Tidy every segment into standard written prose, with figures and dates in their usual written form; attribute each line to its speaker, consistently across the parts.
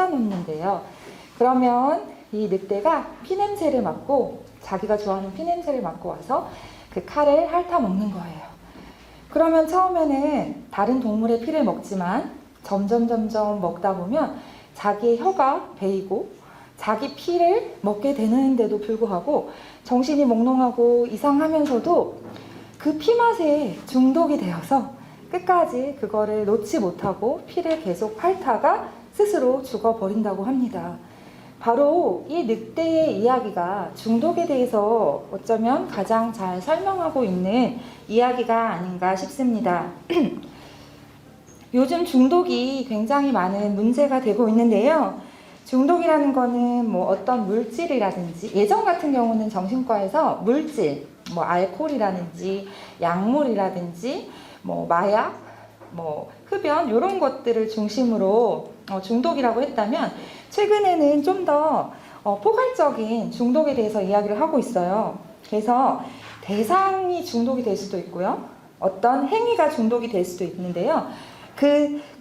Speaker 1: 핥아놓는데요. 그러면 이 늑대가 피냄새를 맡고, 자기가 좋아하는 피냄새를 맡고 와서 그 칼을 핥아 먹는 거예요. 그러면 처음에는 다른 동물의 피를 먹지만 점점 먹다 보면 자기의 혀가 베이고 자기 피를 먹게 되는데도 불구하고 정신이 몽롱하고 이상하면서도 그 피맛에 중독이 되어서 끝까지 그거를 놓지 못하고 피를 계속 핥다가 스스로 죽어버린다고 합니다. 바로 이 늑대의 이야기가 중독에 대해서 어쩌면 가장 잘 설명하고 있는 이야기가 아닌가 싶습니다. 요즘 중독이 굉장히 많은 문제가 되고 있는데요. 중독이라는 거는 뭐 어떤 물질이라든지, 예전 같은 경우는 정신과에서 물질, 뭐 알코올이라든지 약물이라든지 뭐 마약, 뭐 흡연 이런 것들을 중심으로 중독이라고 했다면, 최근에는 좀 더 포괄적인 중독에 대해서 이야기를 하고 있어요. 그래서 대상이 중독이 될 수도 있고요. 어떤 행위가 중독이 될 수도 있는데요.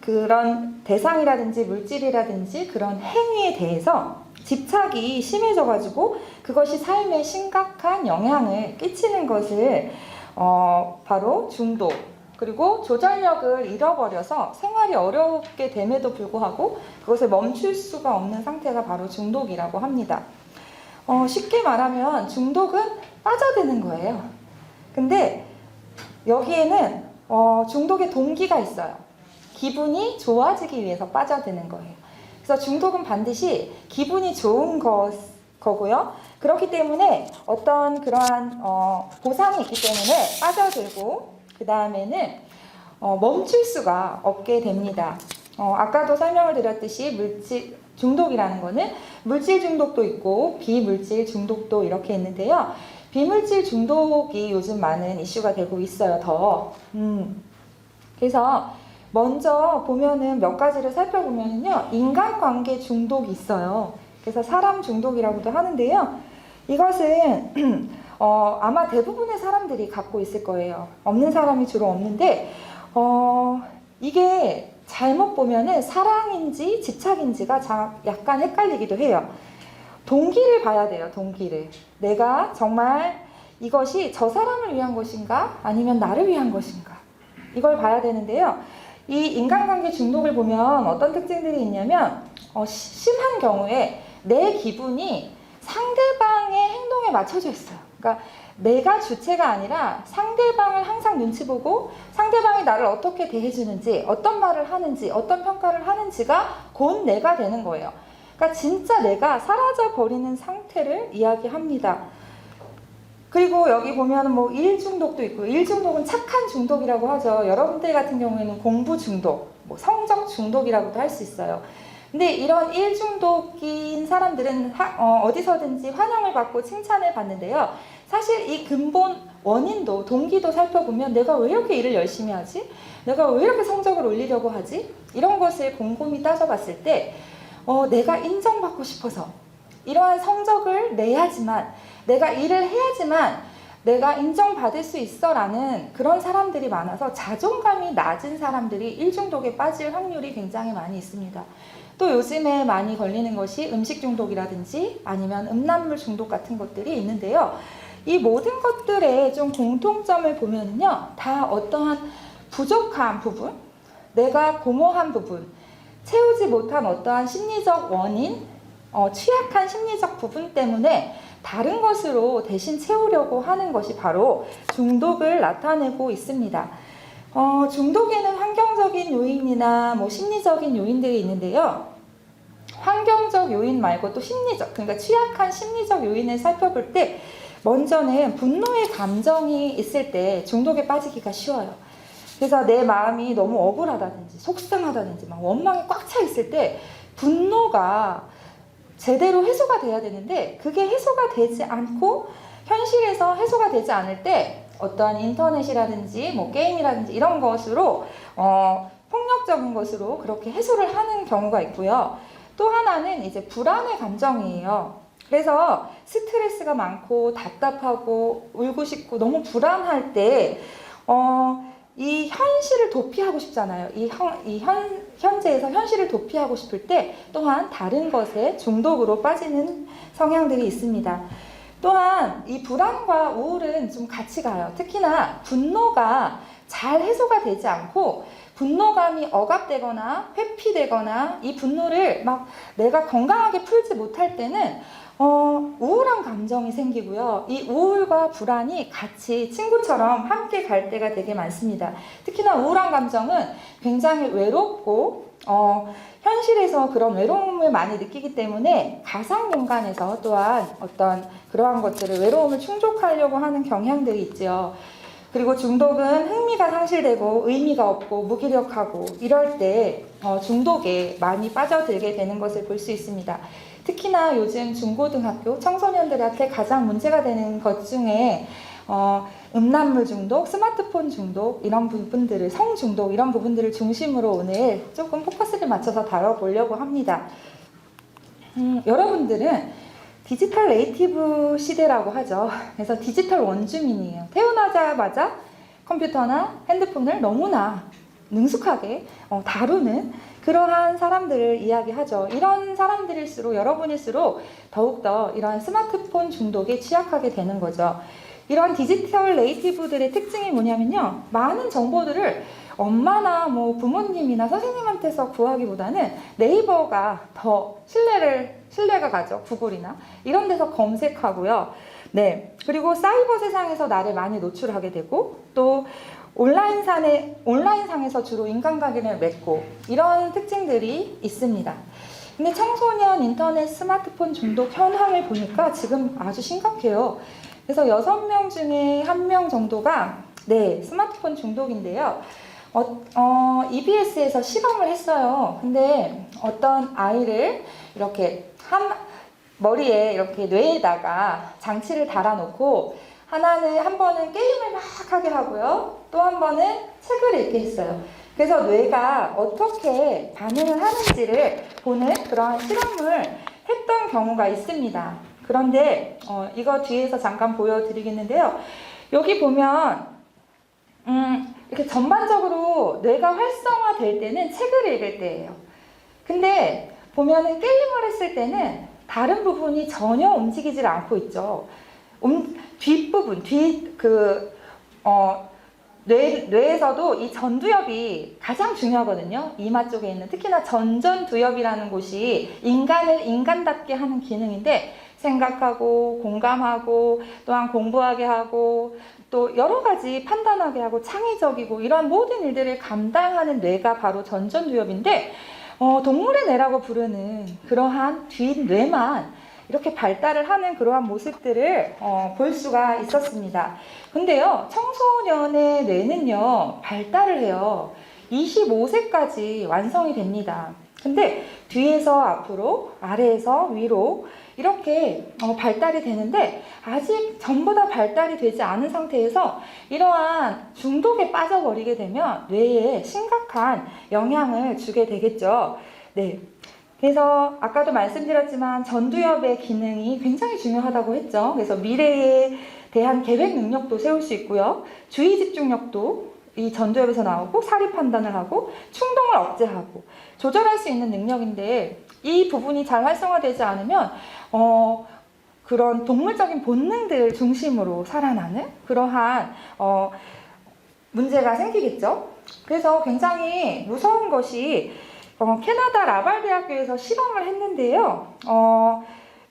Speaker 1: 그런 대상이라든지 물질이라든지 그런 행위에 대해서 집착이 심해져가지고 그것이 삶에 심각한 영향을 끼치는 것을 바로 중독, 그리고 조절력을 잃어버려서 생활이 어렵게 됨에도 불구하고 그것을 멈출 수가 없는 상태가 바로 중독이라고 합니다. 쉽게 말하면 중독은 빠져드는 거예요. 근데 여기에는 중독의 동기가 있어요. 기분이 좋아지기 위해서 빠져드는 거예요. 그래서 중독은 반드시 기분이 좋은 거고요. 그렇기 때문에 어떤 그러한 보상이 있기 때문에 빠져들고, 그 다음에는 멈출 수가 없게 됩니다. 아까도 설명을 드렸듯이 물질 중독이라는 거는 물질 중독도 있고 비물질 중독도 이렇게 있는데요. 비물질 중독이 요즘 많은 이슈가 되고 있어요. 그래서 먼저 보면은 몇 가지를 살펴보면요, 인간관계 중독이 있어요. 그래서 사람 중독이라고도 하는데요. 이것은 아마 대부분의 사람들이 갖고 있을 거예요. 없는 사람이 주로 없는데, 이게 잘못 보면은 사랑인지 집착인지가 약간 헷갈리기도 해요. 동기를 봐야 돼요, 동기를. 내가 정말 이것이 저 사람을 위한 것인가? 아니면 나를 위한 것인가? 이걸 봐야 되는데요. 이 인간관계 중독을 보면 어떤 특징들이 있냐면, 심한 경우에 내 기분이 상대방의 행동에 맞춰져 있어요. 그러니까 내가 주체가 아니라 상대방을 항상 눈치 보고 상대방이 나를 어떻게 대해주는지, 어떤 말을 하는지, 어떤 평가를 하는지가 곧 내가 되는 거예요. 그러니까 진짜 내가 사라져버리는 상태를 이야기합니다. 그리고 여기 보면 뭐 일 중독도 있고, 일 중독은 착한 중독이라고 하죠. 여러분들 같은 경우에는 공부 중독, 뭐 성적 중독이라고도 할 수 있어요. 근데 이런 일 중독인 사람들은 어디서든지 환영을 받고 칭찬을 받는데요. 사실 이 근본 원인도, 동기도 살펴보면 내가 왜 이렇게 일을 열심히 하지? 내가 왜 이렇게 성적을 올리려고 하지? 이런 것을 곰곰이 따져봤을 때 내가 인정받고 싶어서 이러한 성적을 내야지만, 내가 일을 해야지만 내가 인정받을 수 있어 라는 그런 사람들이 많아서 자존감이 낮은 사람들이 일 중독에 빠질 확률이 굉장히 많이 있습니다. 또 요즘에 많이 걸리는 것이 음식 중독이라든지 아니면 음란물 중독 같은 것들이 있는데요. 이 모든 것들의 좀 공통점을 보면요, 다 어떠한 부족한 부분, 내가 공허한 부분, 채우지 못한 어떠한 심리적 원인, 취약한 심리적 부분 때문에 다른 것으로 대신 채우려고 하는 것이 바로 중독을 나타내고 있습니다. 중독에는 환경적인 요인이나 뭐 심리적인 요인들이 있는데요. 환경적 요인 말고 또 심리적, 그러니까 취약한 심리적 요인을 살펴볼 때 먼저는 분노의 감정이 있을 때 중독에 빠지기가 쉬워요. 그래서 내 마음이 너무 억울하다든지 속상하다든지 막 원망이 꽉 차 있을 때 분노가 제대로 해소가 돼야 되는데 그게 해소가 되지 않고 현실에서 해소가 되지 않을 때 어떠한 인터넷이라든지 뭐 게임이라든지 이런 것으로 폭력적인 것으로 그렇게 해소를 하는 경우가 있고요. 또 하나는 이제 불안의 감정이에요. 그래서 스트레스가 많고 답답하고 울고 싶고 너무 불안할 때 이 현실을 도피하고 싶잖아요. 현재에서 현실을 도피하고 싶을 때 또한 다른 것에 중독으로 빠지는 성향들이 있습니다. 또한 이 불안과 우울은 좀 같이 가요. 특히나 분노가 잘 해소가 되지 않고 분노감이 억압되거나 회피되거나 이 분노를 막 내가 건강하게 풀지 못할 때는 우울한 감정이 생기고요. 이 우울과 불안이 같이 친구처럼 함께 갈 때가 되게 많습니다. 특히나 우울한 감정은 굉장히 외롭고 현실에서 그런 외로움을 많이 느끼기 때문에 가상 공간에서 또한 어떤 그러한 것들을 외로움을 충족하려고 하는 경향들이 있죠. 그리고 중독은 흥미가 상실되고 의미가 없고 무기력하고 이럴 때 중독에 많이 빠져들게 되는 것을 볼 수 있습니다. 특히나 요즘 중고등학교 청소년들한테 가장 문제가 되는 것 중에 음란물 중독, 스마트폰 중독 이런 부분들을 성중독 이런 부분들을 중심으로 오늘 조금 포커스를 맞춰서 다뤄보려고 합니다. 여러분들은 디지털 네이티브 시대라고 하죠. 그래서 디지털 원주민이에요. 태어나자마자 컴퓨터나 핸드폰을 너무나 능숙하게 다루는 그러한 사람들을 이야기하죠. 이런 사람들일수록 여러분일수록 더욱더 이런 스마트폰 중독에 취약하게 되는 거죠. 이런 디지털 네이티브들의 특징이 뭐냐면요. 많은 정보들을 엄마나 부모님이나 선생님한테서 구하기보다는 네이버가 더 신뢰가 가죠. 구글이나 이런 데서 검색하고요. 네. 그리고 사이버 세상에서 나를 많이 노출하게 되고 또 온라인상에서 주로 인간관계를 맺고 이런 특징들이 있습니다. 근데 청소년 인터넷 스마트폰 중독 현황을 보니까 지금 아주 심각해요. 그래서 6명 중에 1명 정도가 스마트폰 중독인데요. EBS에서 실험을 했어요. 근데 어떤 아이를 이렇게 머리에 이렇게 뇌에다가 장치를 달아놓고 한 번은 게임을 막 하게 하고요. 또 한 번은 책을 읽게 했어요. 그래서 뇌가 어떻게 반응을 하는지를 보는 그런 실험을 했던 경우가 있습니다. 그런데 이거 뒤에서 잠깐 보여드리겠는데요. 여기 보면 이렇게 전반적으로 뇌가 활성화될 때는 책을 읽을 때예요. 근데 보면은 게임을 했을 때는 다른 부분이 전혀 움직이질 않고 있죠. 뒷부분, 뇌에서도 이 전두엽이 가장 중요하거든요. 이마 쪽에 있는 특히나 전전두엽이라는 곳이 인간을 인간답게 하는 기능인데 생각하고 공감하고 또한 공부하게 하고 또 여러 가지 판단하게 하고 창의적이고 이러한 모든 일들을 감당하는 뇌가 바로 전전두엽인데 동물의 뇌라고 부르는 그러한 뒷뇌만 이렇게 발달을 하는 그러한 모습들을 볼 수가 있었습니다. 근데요, 청소년의 뇌는요, 발달을 해요. 25세까지 완성이 됩니다. 근데 뒤에서 앞으로, 아래에서 위로 이렇게 발달이 되는데 아직 전부 다 발달이 되지 않은 상태에서 이러한 중독에 빠져버리게 되면 뇌에 심각한 영향을 주게 되겠죠. 네. 그래서 아까도 말씀드렸지만 전두엽의 기능이 굉장히 중요하다고 했죠. 그래서 미래에 대한 계획 능력도 세울 수 있고요. 주의 집중력도 이 전두엽에서 나오고 사리 판단을 하고 충동을 억제하고 조절할 수 있는 능력인데 이 부분이 잘 활성화되지 않으면 그런 동물적인 본능들 중심으로 살아나는 그러한 문제가 생기겠죠. 그래서 굉장히 무서운 것이 캐나다 라발 대학교에서 실험을 했는데요.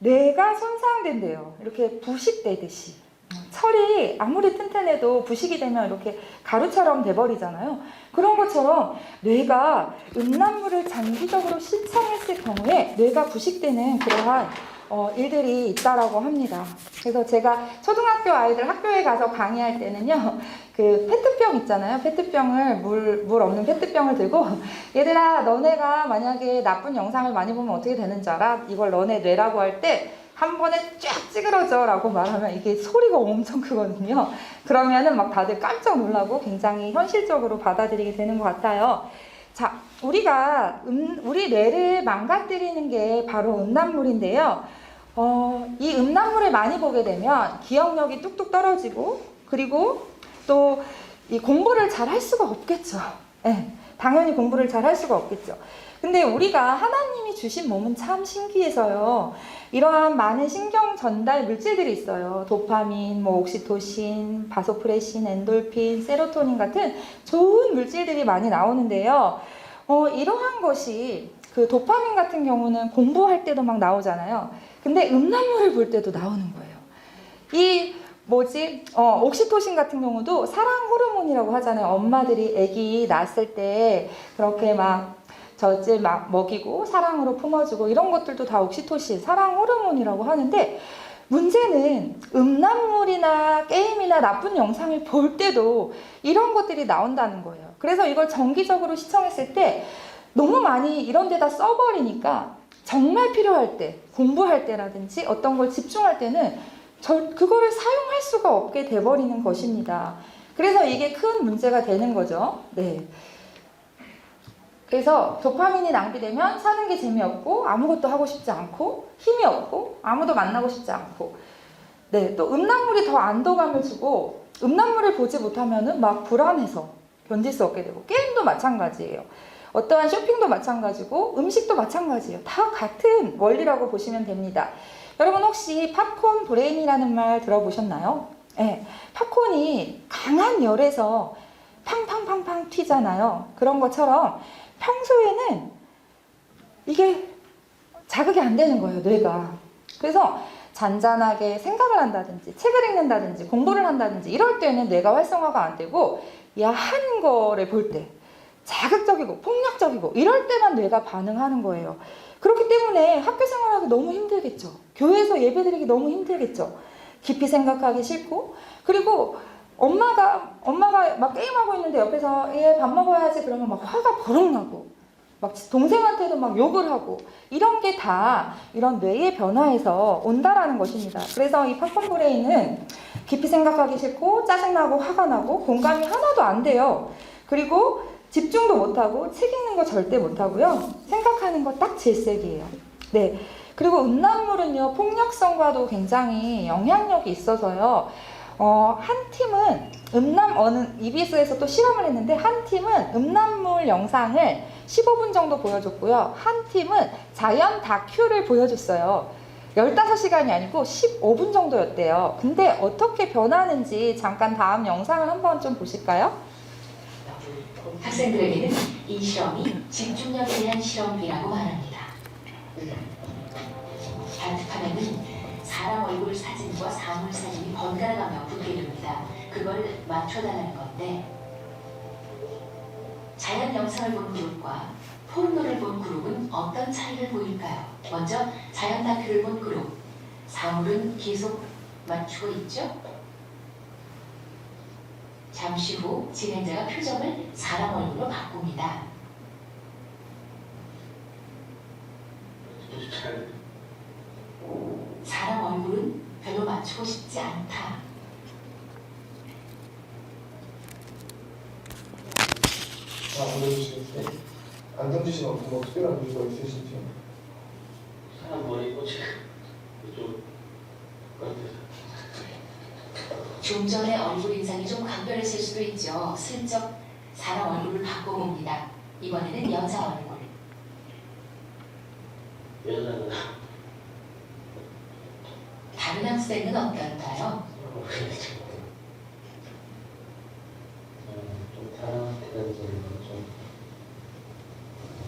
Speaker 1: 뇌가 손상된대요. 이렇게 부식되듯이. 철이 아무리 튼튼해도 부식이 되면 이렇게 가루처럼 돼버리잖아요. 그런 것처럼 뇌가 음란물을 장기적으로 신청했을 경우에 뇌가 부식되는 그러한 일들이 있다라고 합니다. 그래서 제가 초등학교 아이들 학교에 가서 강의할 때는요, 그 페트병 있잖아요. 페트병을 물 없는 페트병을 들고 얘들아, 너네가 만약에 나쁜 영상을 많이 보면 어떻게 되는 줄 알아? 이걸 너네 뇌라고 할 때 한 번에 쫙 찌그러져 라고 말하면 이게 소리가 엄청 크거든요. 그러면은 막 다들 깜짝 놀라고 굉장히 현실적으로 받아들이게 되는 것 같아요. 자, 우리가 우리 뇌를 망가뜨리는 게 바로 음란물인데요. 이 음란물을 많이 보게 되면 기억력이 뚝뚝 떨어지고 그리고 또 이 공부를 잘 할 수가 없겠죠. 네, 당연히 공부를 잘 할 수가 없겠죠. 근데 우리가 하나님이 주신 몸은 참 신기해서요. 이러한 많은 신경 전달 물질들이 있어요. 도파민, 뭐 옥시토신, 바소프레신, 엔돌핀, 세로토닌 같은 좋은 물질들이 많이 나오는데요. 이러한 것이 그 도파민 같은 경우는 공부할 때도 막 나오잖아요. 근데 음란물을 볼 때도 나오는 거예요. 옥시토신 같은 경우도 사랑 호르몬이라고 하잖아요. 엄마들이 아기 낳았을 때 그렇게 막 젖을 막 먹이고 사랑으로 품어주고 이런 것들도 다 옥시토신, 사랑 호르몬이라고 하는데, 문제는 음란물이나 게임이나 나쁜 영상을 볼 때도 이런 것들이 나온다는 거예요. 그래서 이걸 정기적으로 시청했을 때 너무 많이 이런 데다 써버리니까 정말 필요할 때, 공부할 때라든지 어떤 걸 집중할 때는 그거를 사용할 수가 없게 돼버리는 것입니다. 그래서 이게 큰 문제가 되는 거죠. 네. 그래서 도파민이 낭비되면 사는 게 재미없고 아무것도 하고 싶지 않고 힘이 없고 아무도 만나고 싶지 않고, 네, 또 음란물이 더 안도감을 주고 음란물을 보지 못하면은 막 불안해서 견딜 수 없게 되고, 게임도 마찬가지예요. 어떠한 쇼핑도 마찬가지고 음식도 마찬가지예요. 다 같은 원리라고 보시면 됩니다. 여러분 혹시 팝콘 브레인이라는 말 들어보셨나요? 네, 팝콘이 강한 열에서 팡팡팡팡 튀잖아요. 그런 것처럼 평소에는 이게 자극이 안 되는 거예요, 뇌가. 그래서 잔잔하게 생각을 한다든지 책을 읽는다든지 공부를 한다든지 이럴 때는 뇌가 활성화가 안 되고, 야한 거를 볼 때 자극적이고 폭력적이고 이럴 때만 뇌가 반응하는 거예요. 그렇기 때문에 학교 생활하기 너무 힘들겠죠. 교회에서 예배드리기 너무 힘들겠죠. 깊이 생각하기 싫고, 그리고 엄마가 막 게임하고 있는데 옆에서 얘 밥 먹어야지 그러면 막 화가 버럭 나고, 막 동생한테도 막 욕을 하고, 이런 게 다 이런 뇌의 변화에서 온다라는 것입니다. 그래서 이 팝콘 브레인은 깊이 생각하기 싫고 짜증나고 화가 나고 공감이 하나도 안 돼요. 그리고 집중도 못하고 책 읽는 거 절대 못하고요. 생각하는 거 딱 질색이에요. 네. 그리고 음란물은요, 폭력성과도 굉장히 영향력이 있어서요. 한 팀은 EBS에서 또 실험을 했는데, 한 팀은 음란물 영상을 15분 정도 보여줬고요. 한 팀은 자연 다큐를 보여줬어요. 15시간이 아니고 15분 정도였대요. 근데 어떻게 변하는지 잠깐 다음 영상을 한번 좀 보실까요?
Speaker 2: 학생들에게는 이 실험이 집중력에 대한 실험이라고 말합니다. 반듯하면은 사람 얼굴 사진과 사물 사진이 번갈아 가며 붙게 됩니다. 그걸 맞춰달라는 건데, 자연 영상을 본 그룹과 포르노를 본 그룹은 어떤 차이를 보일까요? 먼저 자연 다큐를 본 그룹, 사물은 계속 맞추고 있죠? 잠시 후 진행자가 표정을 사람 얼굴로 바꿉니다. 사람 얼굴은 별로 맞추고 싶지 않다.
Speaker 3: 안 던지시겠어요? 안 던지시면 뭐 특별한 이유가 있으신지요?
Speaker 4: 사람 머리 꽂히고 이쪽 같아서.
Speaker 2: 좀 전에 얼굴 인상이 좀 각별했을 수도 있죠. 슬쩍 사람 얼굴을 바꿔봅니다. 이번에는 여자 얼굴.
Speaker 4: 여자는
Speaker 2: 다른 학생은 어떨까요?
Speaker 4: 좀 사람한테 던지는 좀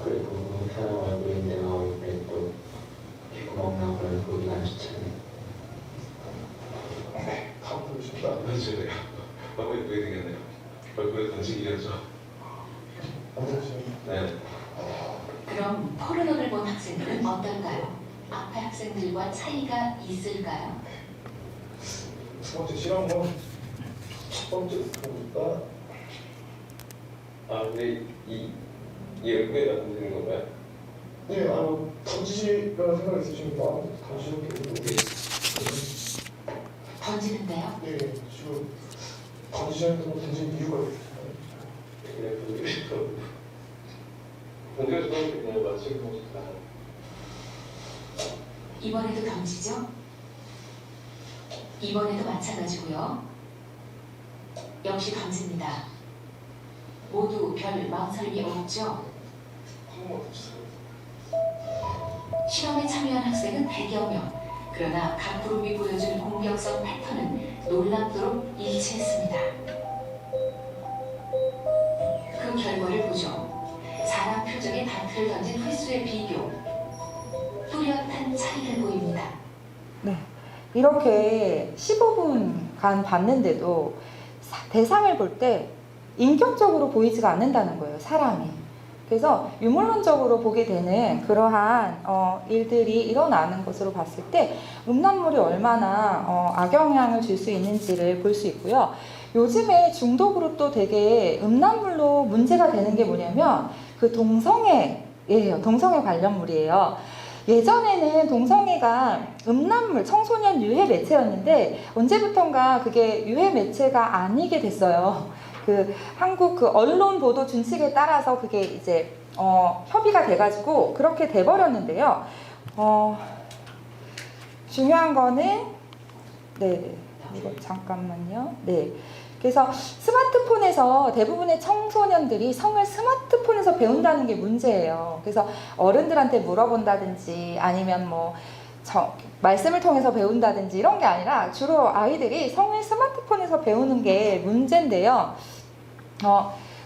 Speaker 4: 그리고 사람 얼굴인데 나올 때또 귓구멍 나오는 거기 안 좋잖아요.
Speaker 3: 다음 보시다.
Speaker 5: 안 던지네요. 너무 예쁘게 생겼네요. 얼굴에 던지기 하죠.
Speaker 3: 안 던지시면
Speaker 5: 네.
Speaker 2: 그럼 포르노를 본 학생들은 어떨까요? 앞에 학생들과 차이가 있을까요?
Speaker 3: 두 번째 실험은 첫 번째 보니까
Speaker 5: 아 근데 이 얼굴에 안 던지는 건가요?
Speaker 3: 네, 던지시라는 생각이 있으시면 던지는 게 있는데,
Speaker 2: 던지는데요?
Speaker 3: 네, 지금 던지시는 던지는 이유가 있어요.
Speaker 5: 그냥 던지고 싶어. 던지고 싶으면 그냥 맞추고 싶다.
Speaker 2: 이번에도 던지죠? 이번에도 마찬가지고요. 역시 던집니다. 모두 별 망설임이 없죠.
Speaker 3: 한번 주세요.
Speaker 2: 실험에 참여한 학생은 100여 명. 그러나 각 그룹이 보여준 공격성 패턴은 놀랍도록 일치했습니다. 그 결과를 보죠. 사람 표정에 다트를 던진 횟수의 비교. 뚜렷한 차이를 보입니다.
Speaker 1: 네. 이렇게 15분간 봤는데도 대상을 볼 때 인격적으로 보이지가 않는다는 거예요, 사람이. 그래서 유물론적으로 보게 되는 그러한 일들이 일어나는 것으로 봤을 때 음란물이 얼마나 악영향을 줄 수 있는지를 볼 수 있고요. 요즘에 중독으로 또 되게 음란물로 문제가 되는 게 뭐냐면 그 동성애예요. 동성애 관련물이에요. 예전에는 동성애가 음란물, 청소년 유해 매체였는데 언제부턴가 그게 유해 매체가 아니게 됐어요. 그 한국 그 언론 보도 준칙에 따라서 그게 이제 협의가 돼가지고 그렇게 돼버렸는데요. 중요한 거는 네, 이거 잠깐만요. 네. 그래서 스마트폰에서 대부분의 청소년들이 성을 스마트폰에서 배운다는 게 문제예요. 그래서 어른들한테 물어본다든지 아니면 뭐 말씀을 통해서 배운다든지 이런 게 아니라 주로 아이들이 성을 스마트폰에서 배우는 게 문제인데요.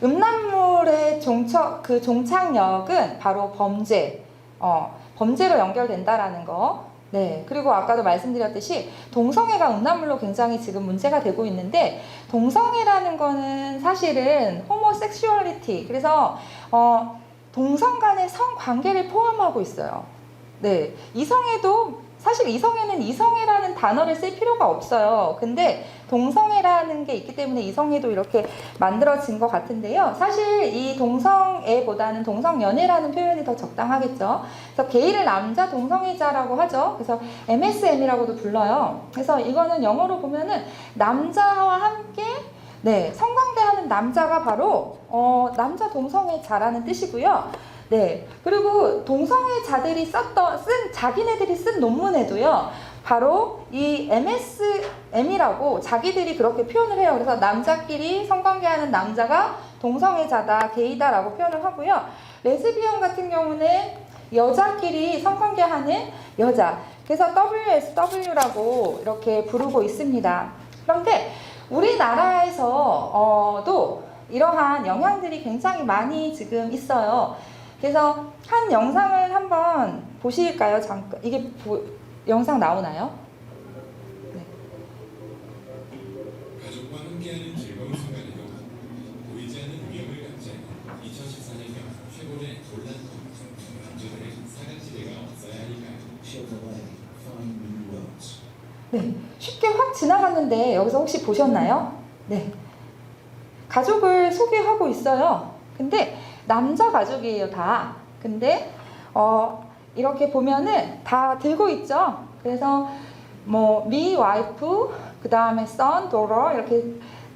Speaker 1: 음란물의 종착역은 바로 범죄로 연결된다라는 거. 네. 그리고 아까도 말씀드렸듯이 동성애가 음란물로 굉장히 지금 문제가 되고 있는데 동성애라는 거는 사실은 호모섹슈얼리티. 그래서 동성 간의 성관계를 포함하고 있어요. 네. 이성애도 사실 이성애는 이성애라는 단어를 쓸 필요가 없어요. 근데 동성애라는 게 있기 때문에 이성애도 이렇게 만들어진 것 같은데요. 사실 이 동성애보다는 동성연애라는 표현이 더 적당하겠죠. 그래서 게이를 남자 동성애자라고 하죠. 그래서 MSM이라고도 불러요. 그래서 이거는 영어로 보면은 남자와 함께 네, 성관계하는 남자가 바로 남자 동성애자라는 뜻이고요. 네. 그리고 동성애자들이 자기네들이 쓴 논문에도요, 바로 이 MSM이라고 자기들이 그렇게 표현을 해요. 그래서 남자끼리 성관계하는 남자가 동성애자다, 게이다라고 표현을 하고요. 레즈비언 같은 경우는 여자끼리 성관계하는 여자. 그래서 WSW라고 이렇게 부르고 있습니다. 그런데 우리나라에서도 이러한 영향들이 굉장히 많이 지금 있어요. 그래서 한 영상을 한번 보실까요? 잠깐 이게 영상 나오나요? 네.
Speaker 6: 가족과 함께하는 즐거운 순간에도 보이지 않는 위험을 감지하는 2014년경 최고의 논란 문제들의 사각지대가 없어야 하니까요.
Speaker 1: 네, 쉽게 확 지나갔는데 여기서 혹시 보셨나요? 네, 가족을 소개하고 있어요. 근데 남자 가족이에요, 다. 근데 이렇게 보면은 다 들고 있죠. 그래서 뭐 me, wife, 그 다음에 son, daughter 이렇게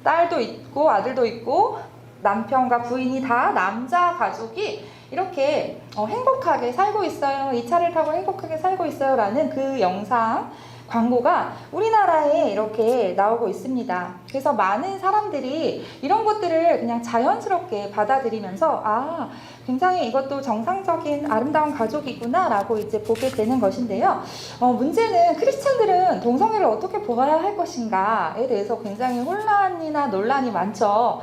Speaker 1: 딸도 있고 아들도 있고 남편과 부인이 다 남자 가족이 이렇게 행복하게 살고 있어요. 이 차를 타고 행복하게 살고 있어요. 라는 그 영상 광고가 우리나라에 이렇게 나오고 있습니다. 그래서 많은 사람들이 이런 것들을 그냥 자연스럽게 받아들이면서 굉장히 이것도 정상적인 아름다운 가족이구나 라고 이제 보게 되는 것인데요. 문제는 크리스찬들은 동성애를 어떻게 보아야 할 것인가에 대해서 굉장히 혼란이나 논란이 많죠.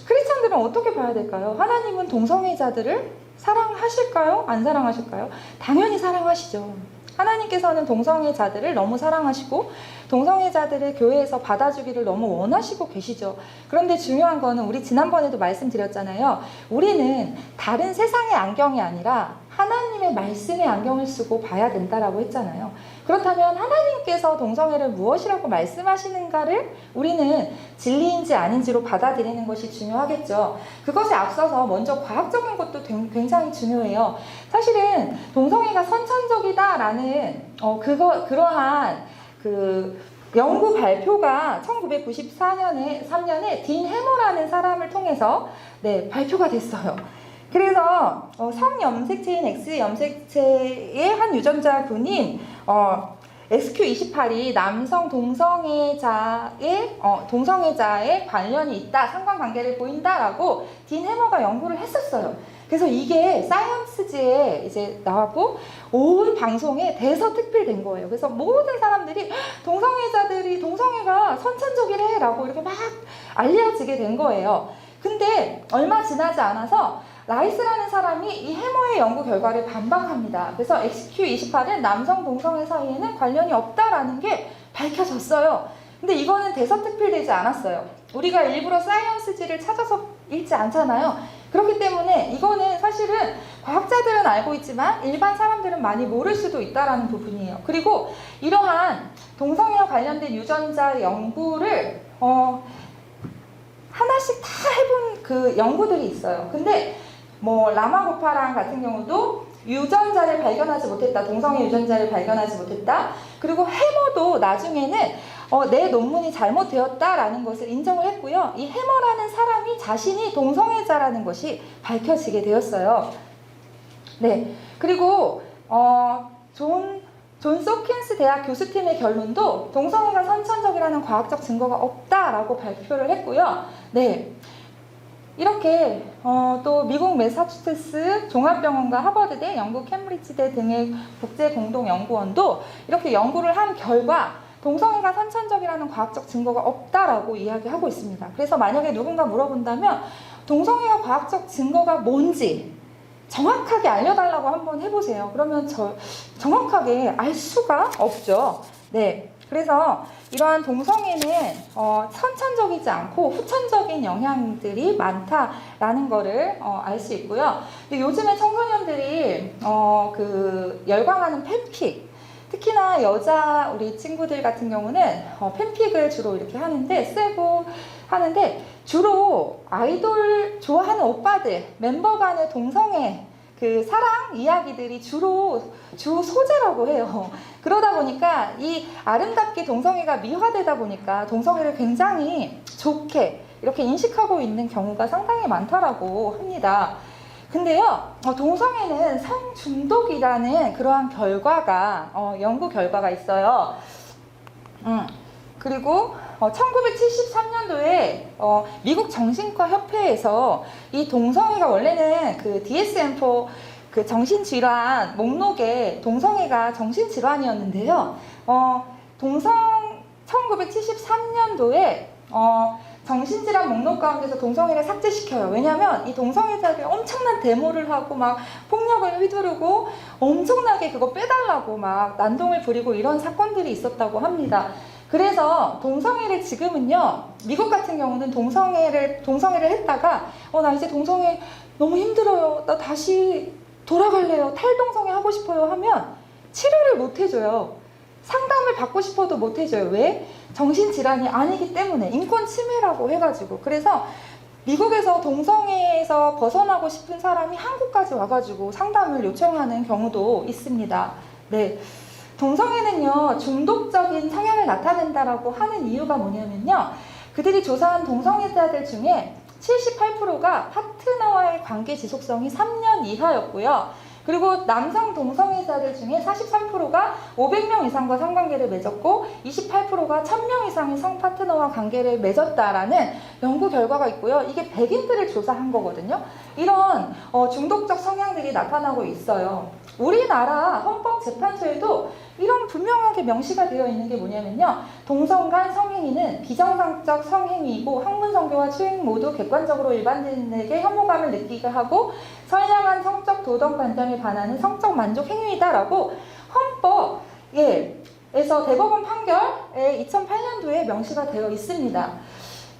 Speaker 1: 크리스찬들은 어떻게 봐야 될까요? 하나님은 동성애자들을 사랑하실까요? 안 사랑하실까요? 당연히 사랑하시죠. 하나님께서는 동성애자들을 너무 사랑하시고 동성애자들을 교회에서 받아주기를 너무 원하시고 계시죠. 그런데 중요한 거는 우리 지난번에도 말씀드렸잖아요. 우리는 다른 세상의 안경이 아니라 하나님의 말씀의 안경을 쓰고 봐야 된다라고 했잖아요. 그렇다면 하나님께서 동성애를 무엇이라고 말씀하시는가를 우리는 진리인지 아닌지로 받아들이는 것이 중요하겠죠. 그것에 앞서서 먼저 과학적인 것도 굉장히 중요해요. 사실은 동성애가 선천적이다라는 그러한 그 연구 발표가 1994년에 딘 해머라는 사람을 통해서 발표가 됐어요. 그래서 성염색체인 X 염색체의 한 유전자 군인 SQ28이 남성 동성애자에 관련이 있다, 상관관계를 보인다라고 딘 해머가 연구를 했었어요. 그래서 이게 사이언스지에 이제 나왔고 온 방송에 대서특필된 거예요. 그래서 모든 사람들이 동성애자들이 동성애가 선천적이래라고 이렇게 막 알려지게 된 거예요. 근데 얼마 지나지 않아서 라이스라는 사람이 이 해머의 연구 결과를 반박합니다. 그래서 XQ28은 남성 동성애 사이에는 관련이 없다라는 게 밝혀졌어요. 근데 이거는 대서특필되지 않았어요. 우리가 일부러 사이언스지를 찾아서 읽지 않잖아요. 그렇기 때문에 이거는 사실은 과학자들은 알고 있지만 일반 사람들은 많이 모를 수도 있다라는 부분이에요. 그리고 이러한 동성애와 관련된 유전자 연구를 하나씩 다 해본 그 연구들이 있어요. 근데 뭐 라마고파랑 같은 경우도 유전자를 발견하지 못했다. 동성애 유전자를 발견하지 못했다. 그리고 해머도 나중에는 내 논문이 잘못되었다라는 것을 인정을 했고요. 이 해머라는 사람이 자신이 동성애자라는 것이 밝혀지게 되었어요. 네. 그리고 존 소킨스 대학 교수팀의 결론도 동성애가 선천적이라는 과학적 증거가 없다라고 발표를 했고요. 네. 이렇게 또 미국 매사추세츠 종합병원과 하버드대, 영국 캠브리지대 등의 국제공동연구원도 이렇게 연구를 한 결과 동성애가 선천적이라는 과학적 증거가 없다라고 이야기하고 있습니다. 그래서 만약에 누군가 물어본다면 동성애가 과학적 증거가 뭔지 정확하게 알려달라고 한번 해보세요. 그러면 정확하게 알 수가 없죠. 네. 그래서 이러한 동성애는 선천적이지 않고 후천적인 영향들이 많다라는 거를 알 수 있고요. 근데 요즘에 청소년들이 열광하는 팬픽, 특히나 여자 우리 친구들 같은 경우는 팬픽을 주로 이렇게 하는데 주로 아이돌 좋아하는 오빠들, 멤버 간의 동성애 그 사랑 이야기들이 주 소재라고 해요. 그러다 보니까 이 아름답게 동성애가 미화되다 보니까 동성애를 굉장히 좋게 이렇게 인식하고 있는 경우가 상당히 많다라고 합니다. 근데요, 동성애는 성중독이라는 그러한 연구 결과가 있어요. 그리고 1973년도에 미국 정신과 협회에서 이 동성애가 원래는 그 DSM-4 그 정신질환 목록에 동성애가 정신질환이었는데요. 1973년도에 정신질환 목록 가운데서 동성애를 삭제시켜요. 왜냐하면 이 동성애자들이 엄청난 데모를 하고 막 폭력을 휘두르고 엄청나게 그거 빼달라고 막 난동을 부리고 이런 사건들이 있었다고 합니다. 그래서 동성애를 지금은요, 미국 같은 경우는 동성애를 했다가 나 이제 동성애 너무 힘들어요, 나 다시 돌아갈래요, 탈동성애 하고 싶어요 하면 치료를 못 해줘요. 상담을 받고 싶어도 못 해줘요. 왜? 정신질환이 아니기 때문에, 인권 침해라고 해가지고. 그래서 미국에서 동성애에서 벗어나고 싶은 사람이 한국까지 와가지고 상담을 요청하는 경우도 있습니다. 네. 동성애는요, 중독적인 성향을 나타낸다라고 하는 이유가 뭐냐면요, 그들이 조사한 동성애자들 중에 78%가 파트너와의 관계 지속성이 3년 이하였고요. 그리고 남성 동성애자들 중에 43%가 500명 이상과 성관계를 맺었고 28%가 1000명 이상의 성파트너와 관계를 맺었다라는 연구 결과가 있고요. 이게 백인들을 조사한 거거든요. 이런 중독적 성향들이 나타나고 있어요. 우리나라 헌법재판소에도 이런 분명하게 명시가 되어 있는 게 뭐냐면요, 동성 간 성행위는 비정상적 성행위이고 학문성교와 추행 모두 객관적으로 일반인에게 혐오감을 느끼게 하고 선량한 성적 도덕관념에 반하는 성적 만족 행위이다라고 헌법에서 대법원 판결에 2008년도에 명시가 되어 있습니다.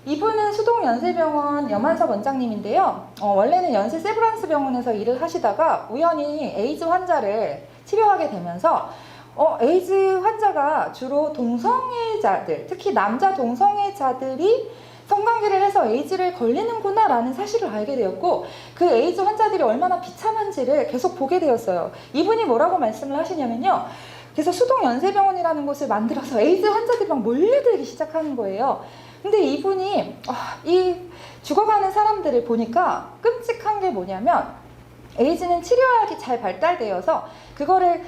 Speaker 1: 이분은 수동연세병원 염한섭 원장님인데요. 원래는 연세 세브란스 병원에서 일을 하시다가 우연히 에이즈 환자를 치료하게 되면서 에이즈 환자가 주로 동성애자들, 특히 남자 동성애자들이 성관계를 해서 에이즈를 걸리는구나 라는 사실을 알게 되었고, 그 에이즈 환자들이 얼마나 비참한지를 계속 보게 되었어요. 이분이 뭐라고 말씀을 하시냐면요, 그래서 수동연세병원이라는 곳을 만들어서 에이즈 환자들이 막 몰려들기 시작하는 거예요. 근데 이분이 이 죽어가는 사람들을 보니까 끔찍한 게 뭐냐면, 에이즈는 치료약이 잘 발달되어서 그거를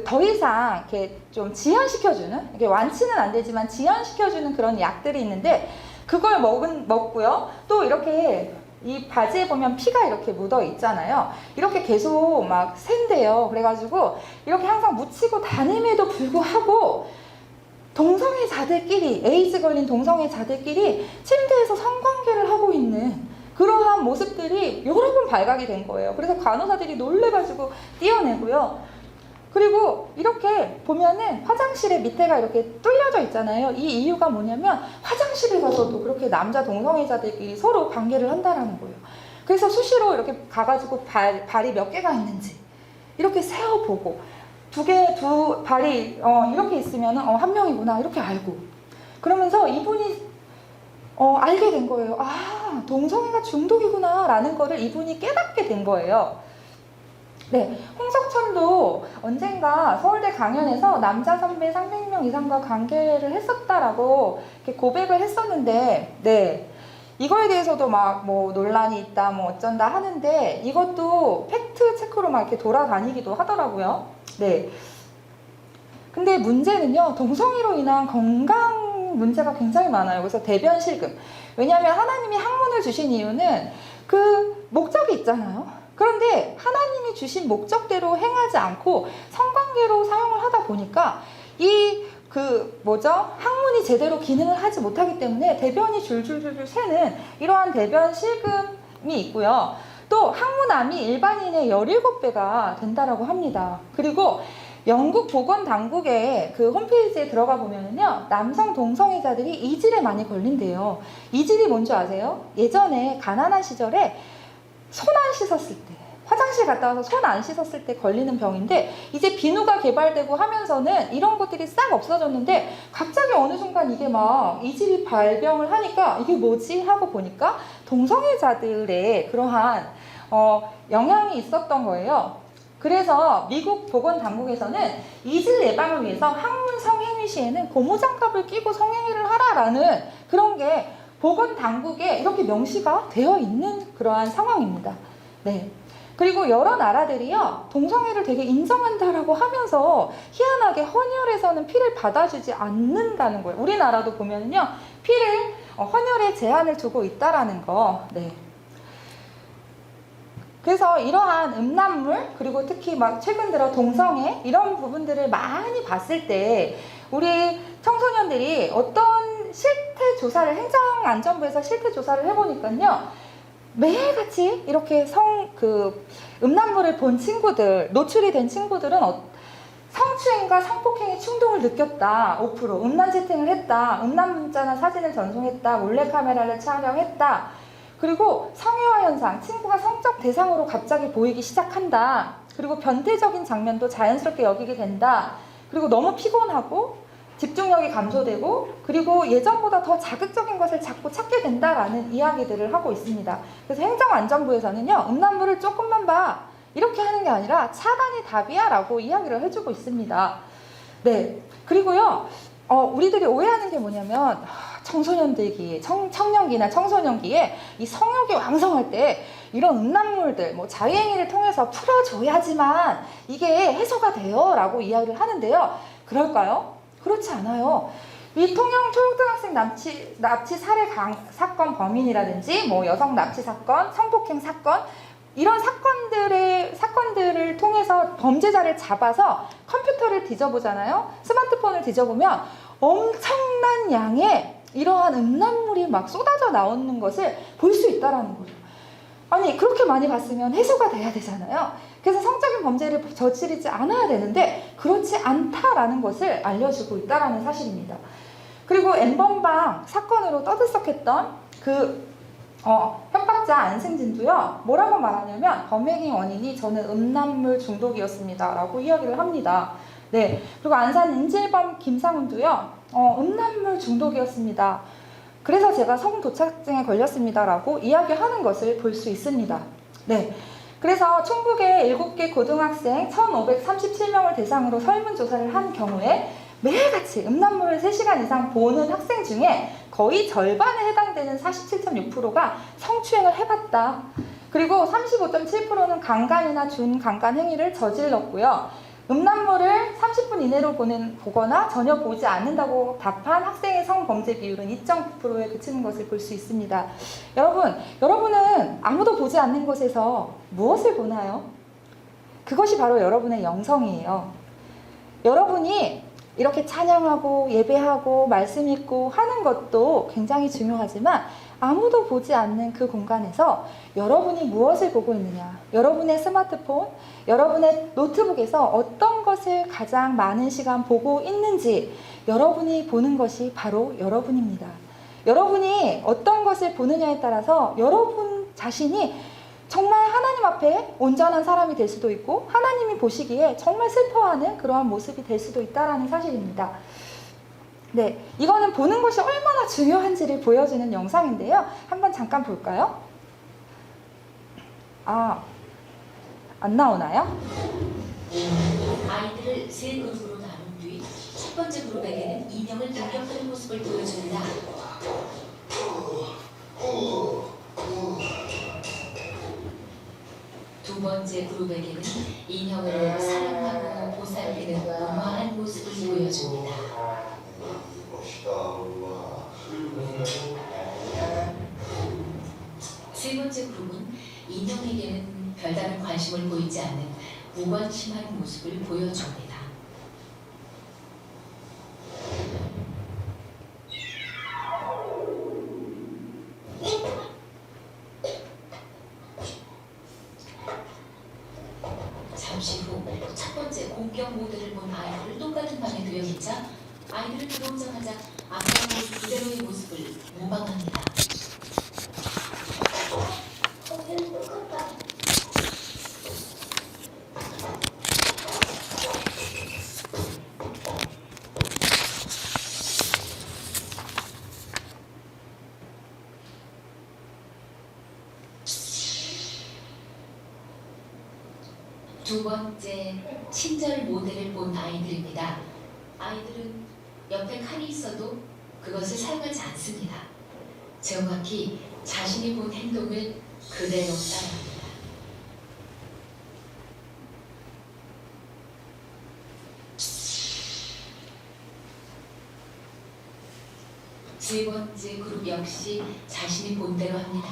Speaker 1: 더 이상 이렇게 좀 지연시켜주는, 이게 완치는 안 되지만 지연시켜주는 그런 약들이 있는데 그걸 먹고요. 또 이렇게 이 바지에 보면 피가 이렇게 묻어 있잖아요. 이렇게 계속 막 샌대요. 그래가지고 이렇게 항상 묻히고 다님에도 불구하고 동성애자들끼리, 에이즈 걸린 동성애자들끼리 침대에서 성관계를 하고 있는 그러한 모습들이 여러 번 발각이 된 거예요. 그래서 간호사들이 놀래가지고 띄어내고요. 그리고 이렇게 보면은 화장실에 밑에가 이렇게 뚫려져 있잖아요. 이 이유가 뭐냐면 화장실에 가서도 그렇게 남자 동성애자들끼리 서로 관계를 한다라는 거예요. 그래서 수시로 이렇게 가가지고 발이 몇 개가 있는지 이렇게 세어보고 두 발이 이렇게 있으면 한 명이구나 이렇게 알고, 그러면서 이분이 알게 된 거예요. 아, 동성애가 중독이구나 라는 거를 이분이 깨닫게 된 거예요. 네, 홍석천도 언젠가 서울대 강연에서 남자 선배 300명 이상과 관계를 했었다라고 이렇게 고백을 했었는데, 네, 이거에 대해서도 막 뭐 논란이 있다 뭐 어쩐다 하는데 이것도 팩트 체크로 막 이렇게 돌아다니기도 하더라고요. 네. 근데 문제는요, 동성애로 인한 건강 문제가 굉장히 많아요. 그래서 대변 실금. 왜냐하면 하나님이 학문을 주신 이유는 그 목적이 있잖아요. 그런데 하나님이 주신 목적대로 행하지 않고 성관계로 사용을 하다 보니까 학문이 제대로 기능을 하지 못하기 때문에 대변이 줄줄줄 새는 이러한 대변 실금이 있고요. 또 항문암이 일반인의 17배가 된다라고 합니다. 그리고 영국 보건당국의 그 홈페이지에 들어가 보면은요, 남성 동성애자들이 이질에 많이 걸린대요. 이질이 뭔지 아세요? 예전에 가난한 시절에 손 안 씻었을 때, 화장실 갔다 와서 손 안 씻었을 때 걸리는 병인데, 이제 비누가 개발되고 하면서는 이런 것들이 싹 없어졌는데 갑자기 어느 순간 이게 막 이질이 발병을 하니까 이게 뭐지 하고 보니까 동성애자들의 그러한 영향이 있었던 거예요. 그래서 미국 보건당국에서는 이질 예방을 위해서 항문 성행위 시에는 고무장갑을 끼고 성행위를 하라라는 그런 게 보건당국에 이렇게 명시가 되어 있는 그러한 상황입니다. 네. 그리고 여러 나라들이요, 동성애를 되게 인정한다라고 하면서 희한하게 헌혈에서는 피를 받아주지 않는다는 거예요. 우리나라도 보면요, 피를 헌혈에 제한을 두고 있다라는 거. 네. 그래서 이러한 음란물, 그리고 특히 막 최근 들어 동성애 이런 부분들을 많이 봤을 때 우리 청소년들이 어떤 실태 조사를, 행정안전부에서 실태 조사를 해보니까요, 매일같이 이렇게 음란물을 본 친구들, 노출이 된 친구들은 성추행과 성폭행의 충동을 느꼈다 5%, 음란 채팅을 했다, 음란 문자나 사진을 전송했다, 몰래카메라를 촬영했다, 그리고 성애화 현상, 친구가 성적 대상으로 갑자기 보이기 시작한다, 그리고 변태적인 장면도 자연스럽게 여기게 된다, 그리고 너무 피곤하고 집중력이 감소되고, 그리고 예전보다 더 자극적인 것을 자꾸 찾게 된다라는 이야기들을 하고 있습니다. 그래서 행정안전부에서는요, 음란물을 조금만 봐 이렇게 하는 게 아니라 차단이 답이야 라고 이야기를 해주고 있습니다. 네, 그리고요, 우리들이 오해하는 게 뭐냐면 청소년들기에, 청년기나 청소년기에 이 성욕이 왕성할 때 이런 음란물들, 뭐 자유행위를 통해서 풀어줘야지만 이게 해소가 돼요 라고 이야기를 하는데요. 그럴까요? 그렇지 않아요. 이 통영 초등학생 납치 살해 사건 범인이라든지 뭐 여성 납치 사건, 성폭행 사건, 이런 사건들을 통해서 범죄자를 잡아서 컴퓨터를 뒤져보잖아요. 스마트폰을 뒤져보면 엄청난 양의 이러한 음란물이 막 쏟아져 나오는 것을 볼 수 있다라는 거죠. 아니, 그렇게 많이 봤으면 해소가 돼야 되잖아요. 그래서 성적인 범죄를 저지르지 않아야 되는데 그렇지 않다라는 것을 알려주고 있다라는 사실입니다. 그리고 N번방 사건으로 떠들썩했던 협박자 안승진도요, 뭐라고 말하냐면 범행의 원인이 저는 음란물 중독이었습니다 라고 이야기를 합니다. 네. 그리고 안산 인질범 김상훈도요, 음란물 중독이었습니다. 그래서 제가 성도착증에 걸렸습니다 라고 이야기하는 것을 볼 수 있습니다. 네. 그래서 충북의 7개 고등학생 1,537명을 대상으로 설문조사를 한 경우에 매일같이 음란물을 3시간 이상 보는 학생 중에 거의 절반에 해당되는 47.6%가 성추행을 해봤다. 그리고 35.7%는 강간이나 준강간 행위를 저질렀고요. 음란물을 30분 이내로 보거나 전혀 보지 않는다고 답한 학생의 성범죄 비율은 2.9%에 그치는 것을 볼 수 있습니다. 여러분은 아무도 보지 않는 곳에서 무엇을 보나요? 그것이 바로 여러분의 영성이에요. 여러분이 이렇게 찬양하고 예배하고 말씀 읽고 하는 것도 굉장히 중요하지만 아무도 보지 않는 그 공간에서 여러분이 무엇을 보고 있느냐, 여러분의 스마트폰, 여러분의 노트북에서 어떤 것을 가장 많은 시간 보고 있는지 여러분이 보는 것이 바로 여러분입니다. 여러분이 어떤 것을 보느냐에 따라서 여러분 자신이 정말 하나님 앞에 온전한 사람이 될 수도 있고 하나님이 보시기에 정말 슬퍼하는 그러한 모습이 될 수도 있다는 사실입니다. 네, 이거는 보는 것이 얼마나 중요한지를 보여주는 영상인데요. 한번 잠깐 볼까요? 안 나오나요?
Speaker 2: 아이들을 세 그룹으로 나눈 뒤 첫 번째 그룹에게는 인형을 공격하는 모습을 보여줍니다. 두 번째 그룹에게는 인형을 사랑하고 보살피는 온화한 모습을 보여줍니다. 세 번째 그룹은 인형에게는 별다른 관심을 보이지 않는 무관심한 모습을 보여줍니다. 잠시 후 첫 번째 공격 모드를 본 아이들을 똑같은 방에 들여놓자 아이들을 들어오자마자 아까 모습 그대로의 모습을 모방합니다. 두 번째 친절 모델을 본 아이들입니다. 아이들은 옆에 칼이 있어도 그것을 사용하지 않습니다. 정확히 자신이 본 행동을 그대로 따라합니다. 세 번째 그룹 역시 자신이 본 대로 합니다.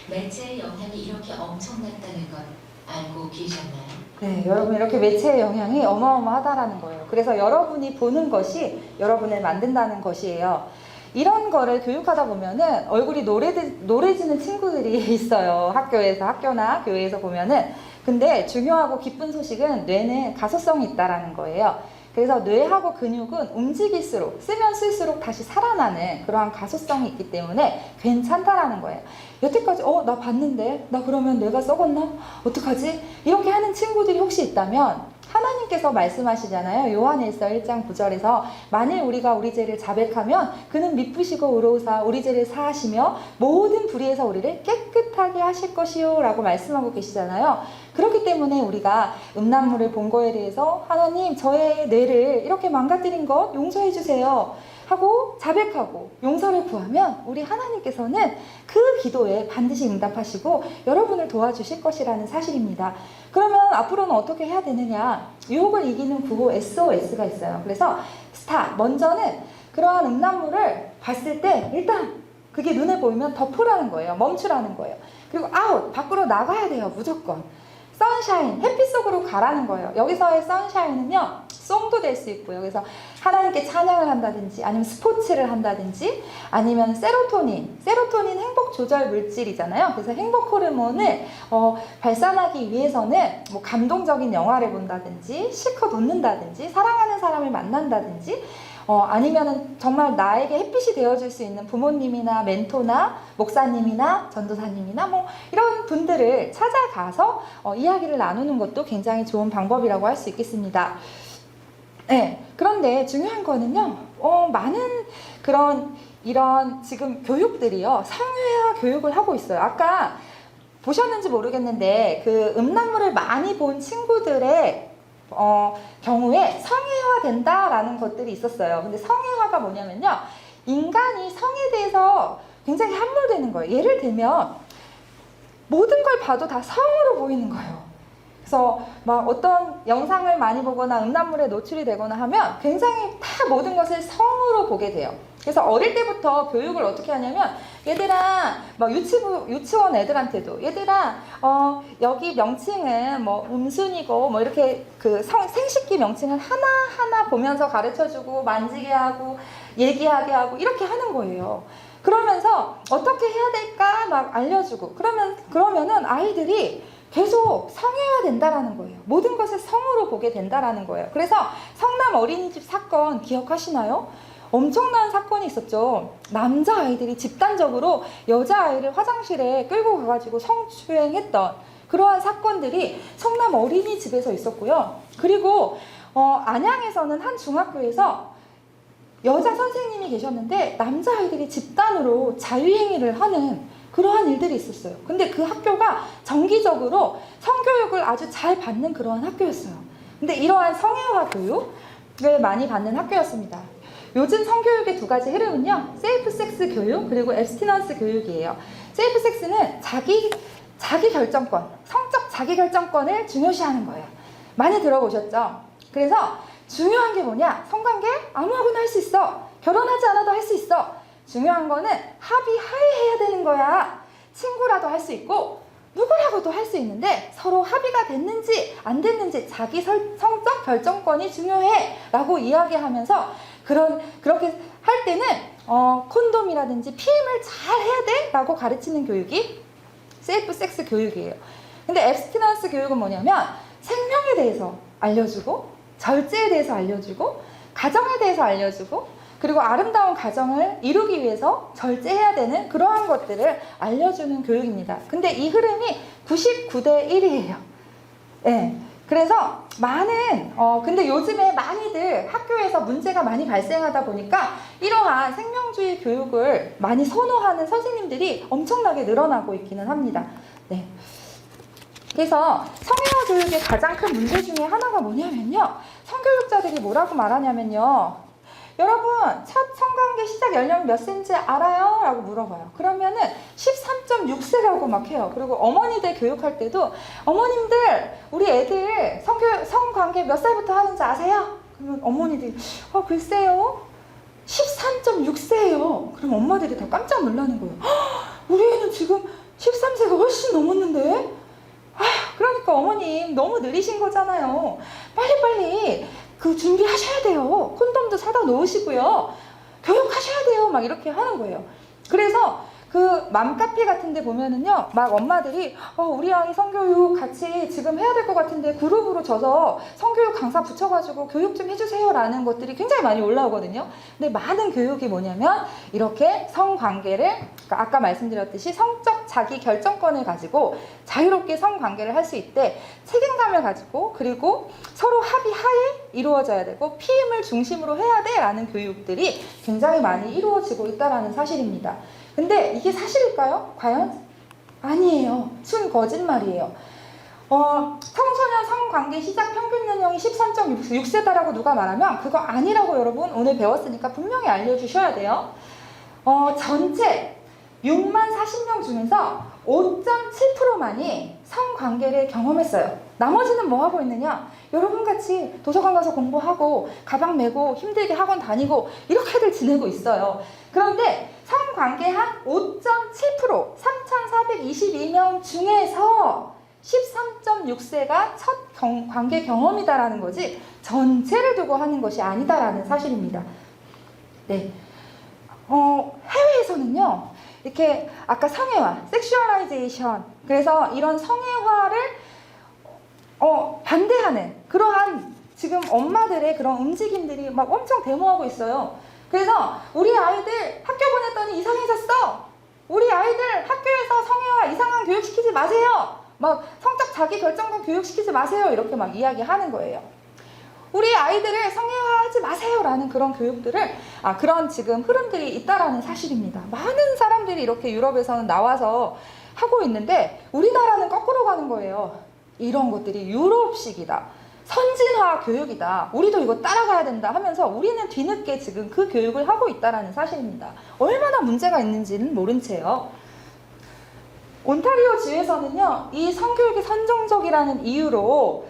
Speaker 2: 매체의 영향이 이렇게 엄청났다는 것 알고 계셨나요?
Speaker 1: 네, 여러분 이렇게 매체의 영향이 어마어마하다라는 거예요. 그래서 여러분이 보는 것이 여러분을 만든다는 것이에요. 이런 거를 교육하다 보면은 얼굴이 노래지는 친구들이 있어요. 학교나 교회에서 보면은. 근데 중요하고 기쁜 소식은 뇌는 가소성이 있다라는 거예요. 그래서 뇌하고 근육은 움직일수록 쓰면 쓸수록 다시 살아나는 그러한 가소성이 있기 때문에 괜찮다라는 거예요. 여태까지 나 봤는데 나 그러면 뇌가 썩었나? 어떡하지? 이렇게 하는 친구들이 혹시 있다면 하나님께서 말씀하시잖아요. 요한일서 1장 9절에서 만일 우리가 우리 죄를 자백하면 그는 미쁘시고 의로우사 우리 죄를 사하시며 모든 불의에서 우리를 깨끗하게 하실 것이요 라고 말씀하고 계시잖아요. 그렇기 때문에 우리가 음란물을 본 거에 대해서 하나님 저의 뇌를 이렇게 망가뜨린 것 용서해 주세요 하고 자백하고 용서를 구하면 우리 하나님께서는 그 기도에 반드시 응답하시고 여러분을 도와주실 것이라는 사실입니다. 그러면 앞으로는 어떻게 해야 되느냐? 유혹을 이기는 구호 SOS가 있어요. 그래서 스탑, 먼저는 그러한 음란물을 봤을 때 일단 그게 눈에 보이면 덮으라는 거예요. 멈추라는 거예요. 그리고 아웃, 밖으로 나가야 돼요. 무조건. 선샤인, 햇빛 속으로 가라는 거예요. 여기서의 선샤인은요, 송도 될 수 있고요. 그래서 하나님께 찬양을 한다든지, 아니면 스포츠를 한다든지, 아니면 세로토닌 행복 조절 물질이잖아요. 그래서 행복 호르몬을 발산하기 위해서는 뭐 감동적인 영화를 본다든지, 실컷 웃는다든지, 사랑하는 사람을 만난다든지, 아니면은 정말 나에게 햇빛이 되어줄 수 있는 부모님이나 멘토나 목사님이나 전도사님이나 뭐 이런 분들을 찾아가서 이야기를 나누는 것도 굉장히 좋은 방법이라고 할 수 있겠습니다. 네, 그런데 중요한 거는요, 많은 이런 지금 교육들이요, 성회화 교육을 하고 있어요. 아까 보셨는지 모르겠는데, 그 음란물을 많이 본 친구들의 경우에 성애화 된다라는 것들이 있었어요. 근데 성애화가 뭐냐면요, 인간이 성에 대해서 굉장히 함몰되는 거예요. 예를 들면 모든 걸 봐도 다 성으로 보이는 거예요. 그래서 막 어떤 영상을 많이 보거나 음란물에 노출이 되거나 하면 굉장히 다 모든 것을 성으로 보게 돼요. 그래서 어릴 때부터 교육을 어떻게 하냐면, 얘들아, 막 유치원 애들한테도, 얘들아, 여기 명칭은 뭐 음순이고, 뭐 이렇게 그 생식기 명칭을 하나하나 보면서 가르쳐주고, 만지게 하고, 얘기하게 하고, 이렇게 하는 거예요. 그러면서 어떻게 해야 될까 막 알려주고, 그러면은 아이들이 계속 성애화된다라는 거예요. 모든 것을 성으로 보게 된다라는 거예요. 그래서 성남 어린이집 사건 기억하시나요? 엄청난 사건이 있었죠. 남자아이들이 집단적으로 여자아이를 화장실에 끌고 가가지고 성추행했던 그러한 사건들이 성남 어린이집에서 있었고요. 그리고 안양에서는 한 중학교에서 여자 선생님이 계셨는데 남자아이들이 집단으로 자유행위를 하는 그러한 일들이 있었어요. 근데 그 학교가 정기적으로 성교육을 아주 잘 받는 그러한 학교였어요. 근데 이러한 성애화 교육을 많이 받는 학교였습니다. 요즘 성교육의 두 가지 흐름은요, 세이프 섹스 교육 그리고 앱스티넌스 교육이에요. 세이프 섹스는 자기 결정권, 성적 자기 결정권을 중요시하는 거예요. 많이 들어보셨죠? 그래서 중요한 게 뭐냐? 성관계 아무하고나 할 수 있어. 결혼하지 않아도 할 수 있어. 중요한 거는 합의하에 해야 되는 거야. 친구라도 할 수 있고 누구라고도 할 수 있는데 서로 합의가 됐는지 안 됐는지 자기 성적 결정권이 중요해 라고 이야기하면서 그렇게 할 때는 콘돔이라든지 피임을 잘 해야 돼 라고 가르치는 교육이 세이프 섹스 교육이에요. 근데 앱스티넌스 교육은 뭐냐면 생명에 대해서 알려주고, 절제에 대해서 알려주고, 가정에 대해서 알려주고, 그리고 아름다운 가정을 이루기 위해서 절제해야 되는 그러한 것들을 알려주는 교육입니다. 근데 이 흐름이 99대 1이에요. 네. 그래서 근데 요즘에 많이들 학교에서 문제가 많이 발생하다 보니까 이러한 생명주의 교육을 많이 선호하는 선생님들이 엄청나게 늘어나고 있기는 합니다. 네. 그래서 성애화 교육의 가장 큰 문제 중에 하나가 뭐냐면요. 성교육자들이 뭐라고 말하냐면요. 여러분, 첫 성관계 시작 연령이 몇 세인지 알아요? 라고 물어봐요. 그러면은 13.6세라고 막 해요. 그리고 어머니들 교육할 때도, 어머님들, 우리 애들 성관계 몇 살부터 하는지 아세요? 그러면 어머니들이, 글쎄요. 13.6세예요. 그럼 엄마들이 다 깜짝 놀라는 거예요. 우리 애는 지금 13세가 훨씬 넘었는데? 그러니까 어머님 너무 느리신 거잖아요. 빨리빨리 그 준비하셔야 돼요. 콘돔도 사다 놓으시고요. 교육하셔야 돼요. 막 이렇게 하는 거예요. 그래서 그 맘카페 같은 데 보면은요, 막 엄마들이 우리 아이 성교육 같이 지금 해야 될 것 같은데 그룹으로 져서 성교육 강사 붙여가지고 교육 좀 해주세요 라는 것들이 굉장히 많이 올라오거든요. 근데 많은 교육이 뭐냐면 이렇게 성관계를, 그러니까 아까 말씀드렸듯이 성적 자기 결정권을 가지고 자유롭게 성관계를 할 수 있대 책임감을 가지고, 그리고 서로 합의하에 이루어져야 되고 피임을 중심으로 해야 돼 라는 교육들이 굉장히 많이 이루어지고 있다는 사실입니다. 근데 이게 사실일까요? 과연? 아니에요. 순 거짓말이에요. 청소년 성관계 시작 평균 연령이 13.6세다라고 누가 말하면 그거 아니라고 여러분 오늘 배웠으니까 분명히 알려주셔야 돼요. 전체 6만 40명 중에서 5.7%만이 성관계를 경험했어요. 나머지는 뭐 하고 있느냐? 여러분같이 도서관 가서 공부하고 가방 메고 힘들게 학원 다니고 이렇게들 지내고 있어요. 그런데 성관계 한 5.7%, 3,422명 중에서 13.6세가 첫 관계 경험이다라는 거지 전체를 두고 하는 것이 아니다라는 사실입니다. 네. 해외에서는요, 이렇게 아까 성애화, 섹슈얼라이제이션, 그래서 이런 성애화를 반대하는 그러한 지금 엄마들의 그런 움직임들이 막 엄청 데모하고 있어요. 그래서 우리 아이들 학교 보냈더니 이상해졌어. 우리 아이들 학교에서 성애화 이상한 교육시키지 마세요. 막 성적 자기 결정권 교육시키지 마세요. 이렇게 막 이야기하는 거예요. 우리 아이들을 성애화하지 마세요라는 그런 교육들을 그런 지금 흐름들이 있다라는 사실입니다. 많은 사람들이 이렇게 유럽에서는 나와서 하고 있는데 우리나라는 거꾸로 가는 거예요. 이런 것들이 유럽식이다. 선진화 교육이다. 우리도 이거 따라가야 된다 하면서 우리는 뒤늦게 지금 그 교육을 하고 있다라는 사실입니다. 얼마나 문제가 있는지는 모른 채요. 온타리오 주에서는요, 이 성교육이 선정적이라는 이유로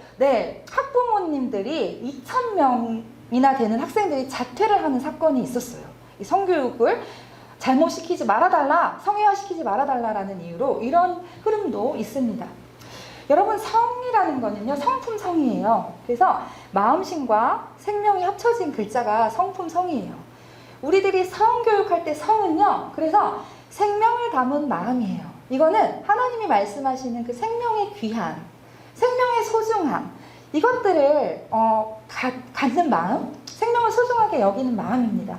Speaker 1: 학부모님들이 2,000명이나 되는 학생들이 자퇴를 하는 사건이 있었어요. 이 성교육을 잘못 시키지 말아달라, 성애화시키지 말아달라라는 이유로 이런 흐름도 있습니다. 여러분, 성이라는 거는요, 성품성이에요. 그래서 마음심과 생명이 합쳐진 글자가 성품성이에요. 우리들이 성교육할 때 성은요, 그래서 생명을 담은 마음이에요. 이거는 하나님이 말씀하시는 그 생명의 귀한, 생명의 소중함, 이것들을 갖는 마음, 생명을 소중하게 여기는 마음입니다.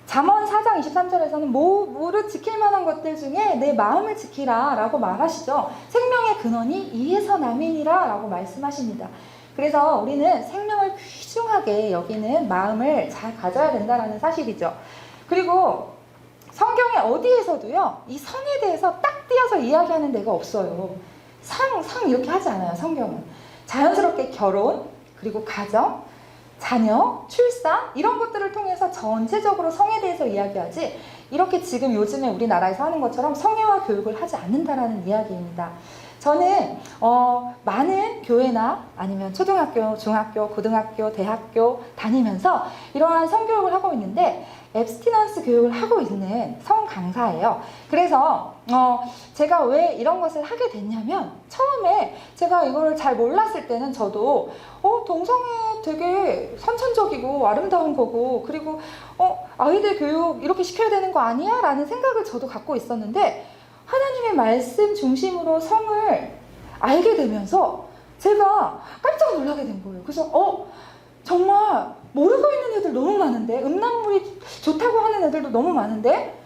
Speaker 1: 잠언 4장 23절에서는 무릇 지킬 만한 것들 중에 내 마음을 지키라 라고 말하시죠. 생명의 근원이 이에서 남이니라 라고 말씀하십니다. 그래서 우리는 생명을 귀중하게 여기는 마음을 잘 가져야 된다는 사실이죠. 그리고 성경에 어디에서도요, 이 성에 대해서 딱 띄어서 이야기하는 데가 없어요. 성 이렇게 하지 않아요, 성경은. 자연스럽게 결혼, 그리고 가정, 자녀, 출산 이런 것들을 통해서 전체적으로 성에 대해서 이야기하지, 이렇게 지금 요즘에 우리나라에서 하는 것처럼 성애화 교육을 하지 않는다라는 이야기입니다. 저는 많은 교회나 아니면 초등학교, 중학교, 고등학교, 대학교 다니면서 이러한 성교육을 하고 있는데 앱스티넌스 교육을 하고 있는 성 강사예요. 그래서 제가 왜 이런 것을 하게 됐냐면, 처음에 제가 이거를 잘 몰랐을 때는 저도 동성애 되게 선천적이고 아름다운 거고, 그리고 아이들 교육 이렇게 시켜야 되는 거 아니야? 라는 생각을 저도 갖고 있었는데, 하나님의 말씀 중심으로 성을 알게 되면서 제가 깜짝 놀라게 된 거예요. 그래서 정말 모르고 있는 애들 너무 많은데, 음란물이 좋다고 하는 애들도 너무 많은데,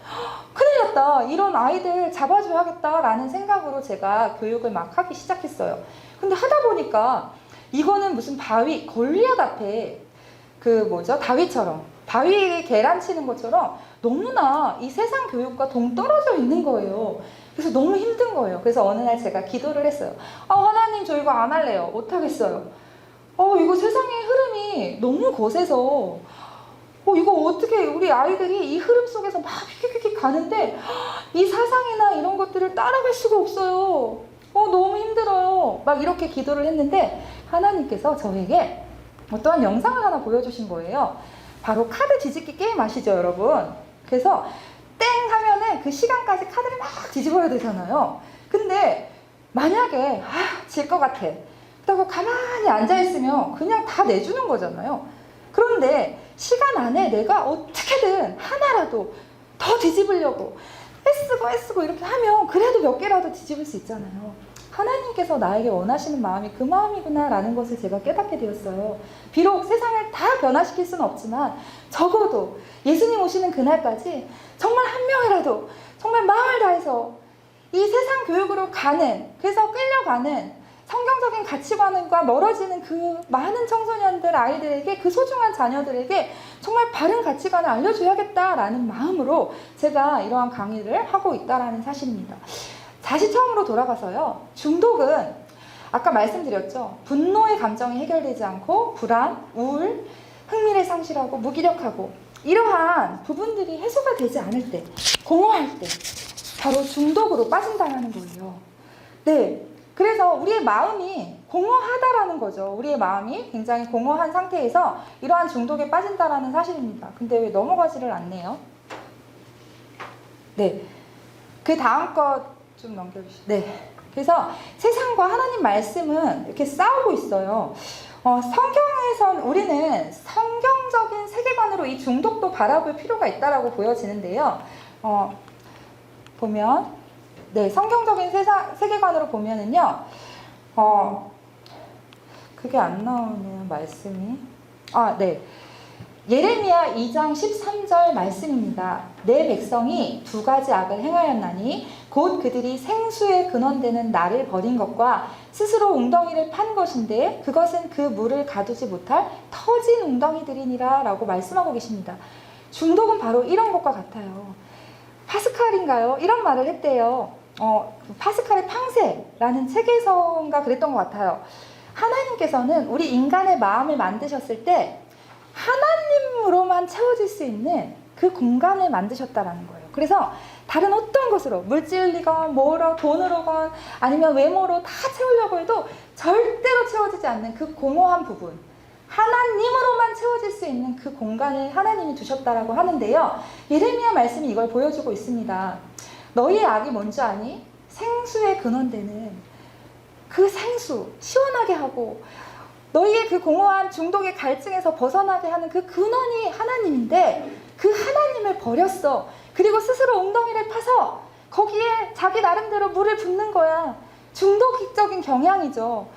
Speaker 1: 큰일 났다, 이런 아이들 잡아줘야겠다라는 생각으로 제가 교육을 막 하기 시작했어요. 근데 하다 보니까 이거는 무슨 바위, 골리앗 앞에 다윗처럼 바위에 계란 치는 것처럼 너무나 이 세상 교육과 동떨어져 있는 거예요. 그래서 너무 힘든 거예요. 그래서 어느 날 제가 기도를 했어요. 하나님, 저 이거 안 할래요. 못 하겠어요. 이거 세상의 흐름이 너무 거세서 이거 어떻게 우리 아이들이 이 흐름 속에서 막 휙휙휙 가는데 이 사상이나 이런 것들을 따라갈 수가 없어요. 너무 힘들어요. 막 이렇게 기도를 했는데 하나님께서 저에게 어떠한 영상을 하나 보여주신 거예요. 바로 카드 뒤집기 게임 아시죠, 여러분? 그래서 땡 하면은 그 시간까지 카드를 막 뒤집어야 되잖아요. 근데 만약에 질 것 같아, 그렇다고 가만히 앉아있으면 그냥 다 내주는 거잖아요. 그런데 시간 안에 내가 어떻게든 하나라도 더 뒤집으려고 애쓰고 이렇게 하면 그래도 몇 개라도 뒤집을 수 있잖아요. 하나님께서 나에게 원하시는 마음이 그 마음이구나 라는 것을 제가 깨닫게 되었어요. 비록 세상을 다 변화시킬 수는 없지만 적어도 예수님 오시는 그날까지 정말 한 명이라도 정말 마음을 다해서 이 세상 교육으로 가는, 그래서 끌려가는 성경적인 가치관과 멀어지는 그 많은 청소년들, 아이들에게, 그 소중한 자녀들에게 정말 바른 가치관을 알려줘야겠다라는 마음으로 제가 이러한 강의를 하고 있다는 사실입니다. 다시 처음으로 돌아가서요, 중독은 아까 말씀드렸죠. 분노의 감정이 해결되지 않고 불안, 우울, 흥미를 상실하고 무기력하고 이러한 부분들이 해소가 되지 않을 때, 공허할 때 바로 중독으로 빠진다는 거예요. 네, 그래서 우리의 마음이 공허하다라는 거죠. 우리의 마음이 굉장히 공허한 상태에서 이러한 중독에 빠진다라는 사실입니다. 근데 왜 넘어가지를 않네요? 네, 그 다음 것 좀 넘겨주시죠. 네, 그래서 세상과 하나님 말씀은 이렇게 싸우고 있어요. 성경에선 우리는 성경적인 세계관으로 이 중독도 바라볼 필요가 있다라고 보여지는데요. 보면, 네, 성경적인 세계관으로 보면은요, 그게 안 나오네요, 말씀이. 네. 예레미야 2장 13절 말씀입니다. 내 백성이 두 가지 악을 행하였나니 곧 그들이 생수의 근원되는 나를 버린 것과 스스로 웅덩이를 판 것인데 그것은 그 물을 가두지 못할 터진 웅덩이들이니라 라고 말씀하고 계십니다. 중독은 바로 이런 것과 같아요. 파스칼인가요? 이런 말을 했대요. 파스칼의 팡세라는 책에서인가 그랬던 것 같아요. 하나님께서는 우리 인간의 마음을 만드셨을 때 하나님으로만 채워질 수 있는 그 공간을 만드셨다라는 거예요. 그래서 다른 어떤 것으로 물질이건 뭐로 돈으로건 아니면 외모로 다 채우려고 해도 절대로 채워지지 않는 그 공허한 부분, 하나님으로만 채워질 수 있는 그 공간을 하나님이 두셨다라고 하는데요. 예레미야 말씀이 이걸 보여주고 있습니다. 너희의 악이 뭔지 아니? 생수의 근원되는 그 생수, 시원하게 하고 너희의 그 공허한 중독의 갈증에서 벗어나게 하는 그 근원이 하나님인데 그 하나님을 버렸어. 그리고 스스로 웅덩이를 파서 거기에 자기 나름대로 물을 붓는 거야. 중독적인 경향이죠.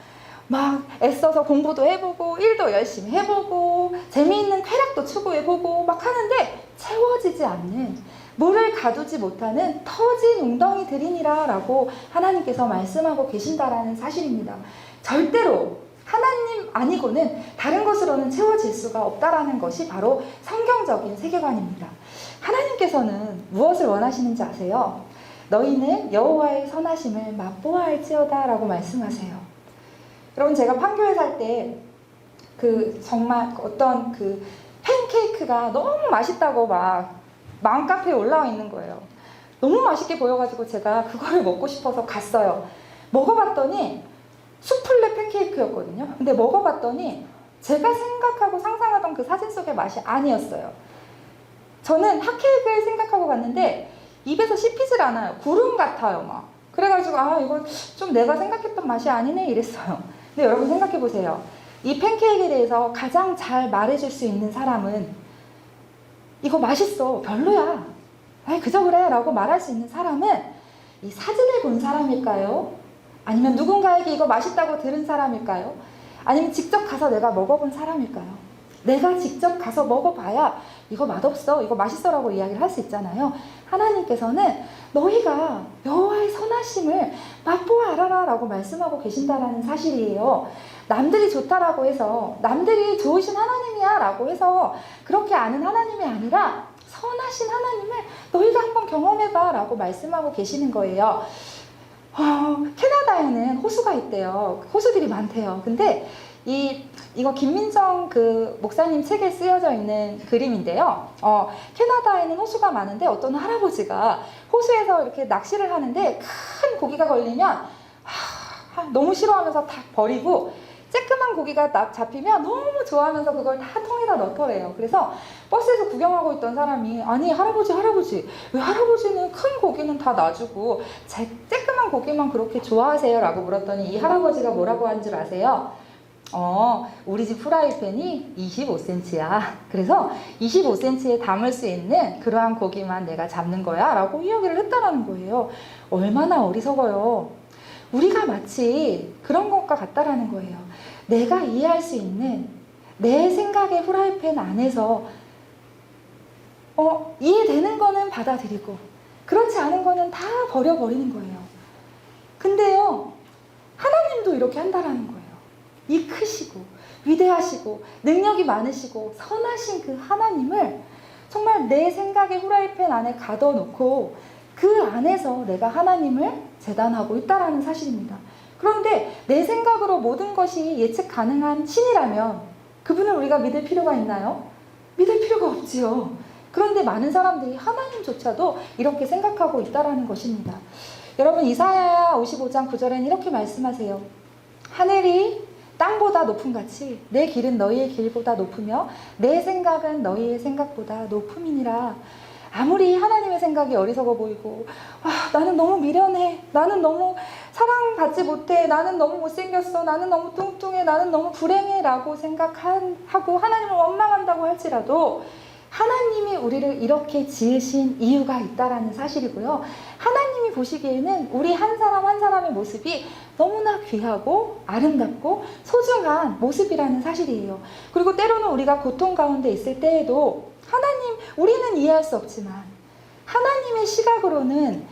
Speaker 1: 막 애써서 공부도 해보고 일도 열심히 해보고 재미있는 쾌락도 추구해보고 막 하는데 채워지지 않는, 물을 가두지 못하는 터진 웅덩이들이니라 라고 하나님께서 말씀하고 계신다라는 사실입니다. 절대로 하나님 아니고는 다른 것으로는 채워질 수가 없다라는 것이 바로 성경적인 세계관입니다. 하나님께서는 무엇을 원하시는지 아세요? 너희는 여호와의 선하심을 맛보아 알지어다 라고 말씀하세요. 여러분, 제가 판교에 살 때 정말 어떤 팬케이크가 너무 맛있다고 막 맘카페에 올라와 있는 거예요. 너무 맛있게 보여가지고 제가 그거를 먹고 싶어서 갔어요. 먹어봤더니 수플레 팬케이크였거든요. 근데 먹어봤더니 제가 생각하고 상상하던 그 사진 속의 맛이 아니었어요. 저는 핫케이크를 생각하고 갔는데 입에서 씹히질 않아요. 구름 같아요, 막. 그래가지고 이건 좀 내가 생각했던 맛이 아니네 이랬어요. 근데 여러분 생각해보세요. 이 팬케이크에 대해서 가장 잘 말해줄 수 있는 사람은 이거 맛있어, 별로야, 아이 그저 그래 라고 말할 수 있는 사람은 이 사진을 본 사람일까요? 아니면 누군가에게 이거 맛있다고 들은 사람일까요? 아니면 직접 가서 내가 먹어본 사람일까요? 내가 직접 가서 먹어봐야 이거 맛없어, 이거 맛있어 라고 이야기를 할 수 있잖아요. 하나님께서는 너희가 여호와의 선하심을 맛보아 알아라 라고 말씀하고 계신다라는 사실이에요. 남들이 좋다라고 해서, 남들이 좋으신 하나님이야 라고 해서 그렇게 아는 하나님이 아니라 선하신 하나님을 너희가 한번 경험해봐 라고 말씀하고 계시는 거예요. 캐나다에는 호수가 있대요. 호수들이 많대요. 근데 이거 김민정 목사님 책에 쓰여져 있는 그림인데요. 캐나다에는 호수가 많은데 어떤 할아버지가 호수에서 이렇게 낚시를 하는데 큰 고기가 걸리면 너무 싫어하면서 다 버리고, 쬐끄만 고기가 잡히면 너무 좋아하면서 그걸 다 통에다 넣더래요. 그래서 버스에서 구경하고 있던 사람이, 아니 할아버지 왜 할아버지는 큰 고기는 다 놔주고 쬐끄만 고기만 그렇게 좋아하세요? 라고 물었더니 이 할아버지가 뭐라고 한 줄 아세요? 우리 집 프라이팬이 25cm야. 그래서 25cm에 담을 수 있는 그러한 고기만 내가 잡는 거야 라고 이야기를 했다라는 거예요. 얼마나 어리석어요. 우리가 마치 그런 것과 같다라는 거예요. 내가 이해할 수 있는 내 생각의 프라이팬 안에서 이해되는 거는 받아들이고 그렇지 않은 거는 다 버려버리는 거예요. 근데요, 하나님도 이렇게 한다라는 거예요. 이 크시고 위대하시고 능력이 많으시고 선하신 그 하나님을 정말 내 생각의 후라이팬 안에 가둬놓고 그 안에서 내가 하나님을 재단하고 있다라는 사실입니다. 그런데 내 생각으로 모든 것이 예측 가능한 신이라면 그분을 우리가 믿을 필요가 있나요? 믿을 필요가 없지요. 그런데 많은 사람들이 하나님조차도 이렇게 생각하고 있다라는 것입니다. 여러분, 이사야 55장 9절에는 이렇게 말씀하세요. 하늘이 땅보다 높음 같이 내 길은 너희의 길보다 높으며 내 생각은 너희의 생각보다 높음이니라. 아무리 하나님의 생각이 어리석어 보이고 나는 너무 미련해, 나는 너무 사랑받지 못해, 나는 너무 못생겼어, 나는 너무 뚱뚱해, 나는 너무 불행해 라고 생각하고 하나님을 원망한다고 할지라도 하나님이 우리를 이렇게 지으신 이유가 있다라는 사실이고요. 하나님이 보시기에는 우리 한 사람 한 사람의 모습이 너무나 귀하고 아름답고 소중한 모습이라는 사실이에요. 그리고 때로는 우리가 고통 가운데 있을 때에도 우리는 이해할 수 없지만 하나님의 시각으로는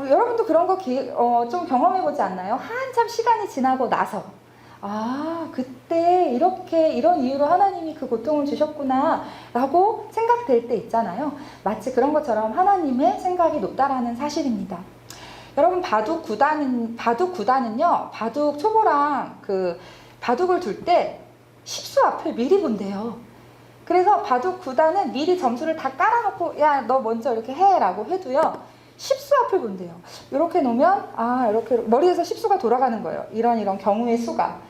Speaker 1: 여러분도 그런 거 좀 경험해보지 않나요? 한참 시간이 지나고 나서 그때 이런 이유로 하나님이 그 고통을 주셨구나 라고 생각될 때 있잖아요. 마치 그런 것처럼 하나님의 생각이 높다라는 사실입니다. 여러분, 바둑 구단은요, 바둑 초보랑 바둑을 둘 때 십수 앞을 미리 본대요. 그래서 바둑 구단은 미리 점수를 다 깔아놓고 야, 너 먼저 이렇게 해라고 해도요. 10수 앞을 본대요. 이렇게 놓으면 이렇게 머리에서 10수가 돌아가는 거예요. 이런 경우의 수가.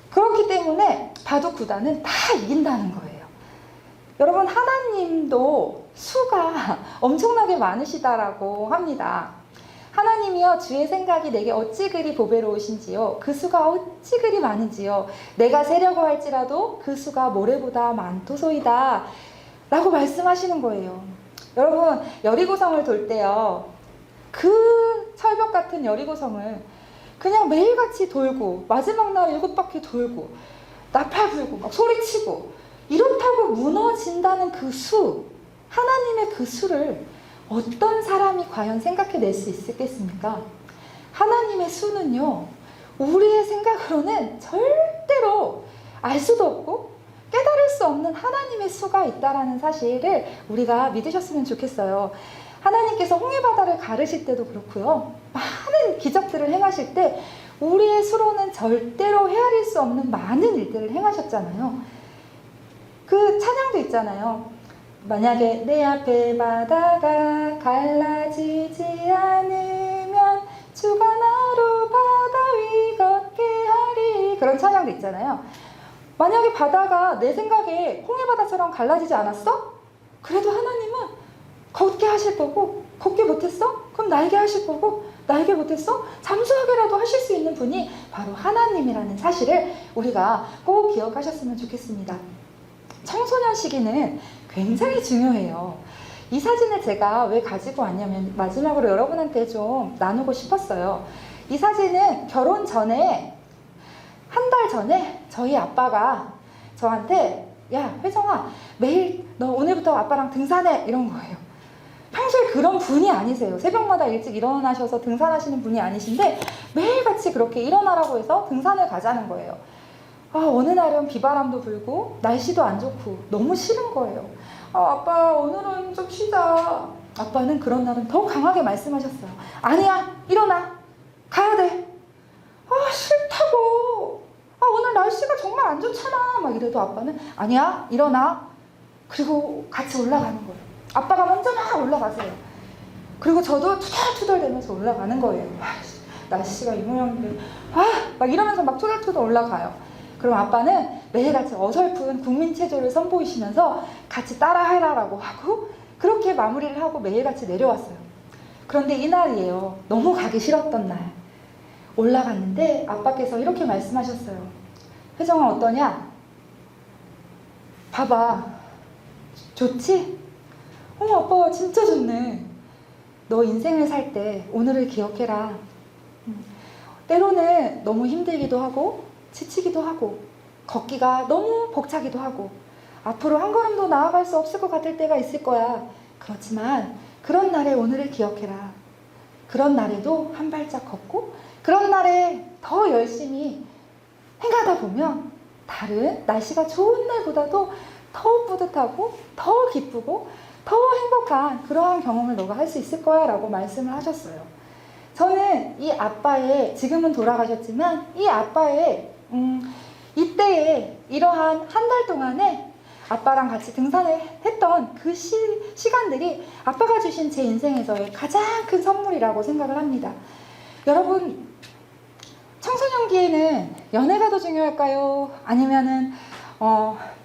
Speaker 1: 그렇기 때문에 바둑 구단은 다 이긴다는 거예요. 여러분, 하나님도 수가 엄청나게 많으시다라고 합니다. 하나님이여 주의 생각이 내게 어찌 그리 보배로우신지요. 그 수가 어찌 그리 많은지요. 내가 세려고 할지라도 그 수가 모래보다 많도소이다 라고 말씀하시는 거예요. 여러분, 여리고성을 돌 때요, 그 철벽 같은 여리고성을 그냥 매일같이 돌고 마지막 날 7바퀴 돌고 나팔 불고 막 소리치고 이렇다고 무너진다는 그 수, 하나님의 그 수를 어떤 사람이 과연 생각해낼 수 있겠습니까? 하나님의 수는요, 우리의 생각으로는 절대로 알 수도 없고 깨달을 수 없는 하나님의 수가 있다는 사실을 우리가 믿으셨으면 좋겠어요. 하나님께서 홍해바다를 가르실 때도 그렇고요, 많은 기적들을 행하실 때 우리의 수로는 절대로 헤아릴 수 없는 많은 일들을 행하셨잖아요. 그 찬양도 있잖아요. 만약에 내 앞에 바다가 갈라지지 않으면 주가 나로 바다 위 걷게 하리, 그런 찬양도 있잖아요. 만약에 바다가 내 생각에 홍해바다처럼 갈라지지 않았어? 그래도 하나님은 걷게 하실 거고, 걷게 못했어? 그럼 날게 하실 거고, 날게 못했어? 잠수하게라도 하실 수 있는 분이 바로 하나님이라는 사실을 우리가 꼭 기억하셨으면 좋겠습니다. 청소년 시기는 굉장히 중요해요. 이 사진을 제가 왜 가지고 왔냐면 마지막으로 여러분한테 좀 나누고 싶었어요. 이 사진은 결혼 전에, 한 달 전에 저희 아빠가 저한테 야, 혜정아, 매일 너 오늘부터 아빠랑 등산해, 이런 거예요. 평소에 그런 분이 아니세요. 새벽마다 일찍 일어나셔서 등산하시는 분이 아니신데 매일같이 그렇게 일어나라고 해서 등산을 가자는 거예요. 어느 날은 비바람도 불고 날씨도 안 좋고 너무 싫은 거예요. 아빠, 오늘은 좀 쉬자. 아빠는 그런 날은 더 강하게 말씀하셨어요. 아니야, 일어나, 가야 돼. 싫다고. 오늘 날씨가 정말 안 좋잖아. 막 이래도 아빠는 아니야, 일어나. 그리고 같이 올라가는 거예요. 아빠가 먼저 막 올라가세요. 그리고 저도 투덜투덜 대면서 올라가는 거예요. 날씨가 이 모양인데 막 이러면서 막 투덜투덜 올라가요. 그럼 아빠는 매일같이 어설픈 국민체조를 선보이시면서 같이 따라해라라고 하고 그렇게 마무리를 하고 매일같이 내려왔어요. 그런데 이날이에요. 너무 가기 싫었던 날. 올라갔는데 아빠께서 이렇게 말씀하셨어요. 혜정아, 어떠냐? 봐봐. 좋지? 아빠 진짜 좋네. 너 인생을 살 때 오늘을 기억해라. 때로는 너무 힘들기도 하고 지치기도 하고 걷기가 너무 벅차기도 하고 앞으로 한 걸음도 나아갈 수 없을 것 같을 때가 있을 거야. 그렇지만 그런 날에 오늘을 기억해라. 그런 날에도 한 발짝 걷고 그런 날에 더 열심히 행하다 보면 다른 날씨가 좋은 날보다도 더 뿌듯하고 더 기쁘고 더 행복한 그러한 경험을 너가 할 수 있을 거야 라고 말씀을 하셨어요. 저는 이 아빠의, 지금은 돌아가셨지만 이 아빠의 이때에 이러한 한 달 동안에 아빠랑 같이 등산을 했던 그 시간들이 아빠가 주신 제 인생에서의 가장 큰 선물이라고 생각을 합니다. 여러분, 청소년기에는 연애가 더 중요할까요? 아니면은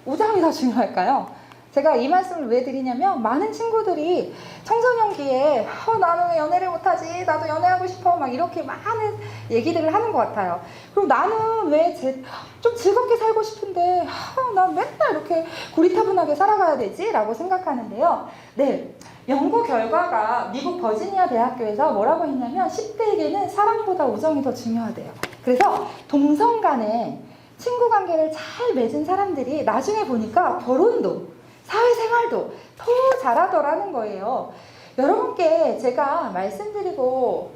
Speaker 1: 우정이 더 중요할까요? 제가 이 말씀을 왜 드리냐면 많은 친구들이 청소년기에 나는 왜 연애를 못하지? 나도 연애하고 싶어. 막 이렇게 많은 얘기들을 하는 것 같아요. 그리고 나는 왜 좀 즐겁게 살고 싶은데 난 맨날 이렇게 고리타분하게 살아가야 되지? 라고 생각하는데요. 네, 연구 결과가 미국 버지니아 대학교에서 뭐라고 했냐면 10대에게는 사랑보다 우정이 더 중요하대요. 그래서 동성 간에 친구 관계를 잘 맺은 사람들이 나중에 보니까 결혼도 사회생활도 더 잘하더라는 거예요. 여러분께 제가 말씀드리고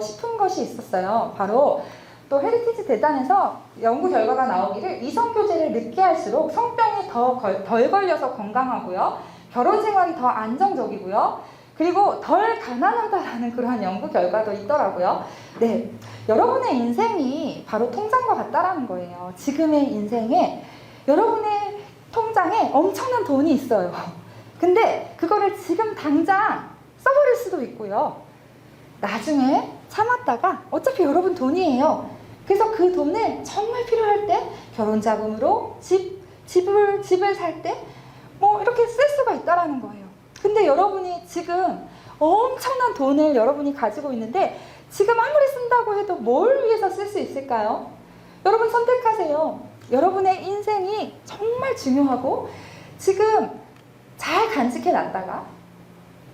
Speaker 1: 싶은 것이 있었어요. 바로 또 헤리티지 재단에서 연구 결과가 나오기를 이성교제를 늦게 할수록 성병이 덜 걸려서 건강하고요. 결혼생활이 더 안정적이고요. 그리고 덜 가난하다라는 그러한 연구 결과도 있더라고요. 네, 여러분의 인생이 바로 통장과 같다라는 거예요. 지금의 인생에 여러분의 통장에 엄청난 돈이 있어요. 근데 그거를 지금 당장 써버릴 수도 있고요. 나중에 참았다가 어차피 여러분 돈이에요. 그래서 그 돈을 정말 필요할 때 결혼 자금으로 집을 살 때 뭐 이렇게 쓸 수가 있다라는 거예요. 근데 여러분이 지금 엄청난 돈을 여러분이 가지고 있는데 지금 아무리 쓴다고 해도 뭘 위해서 쓸 수 있을까요? 여러분 선택하세요. 여러분의 인생이 정말 중요하고 지금 잘 간직해 놨다가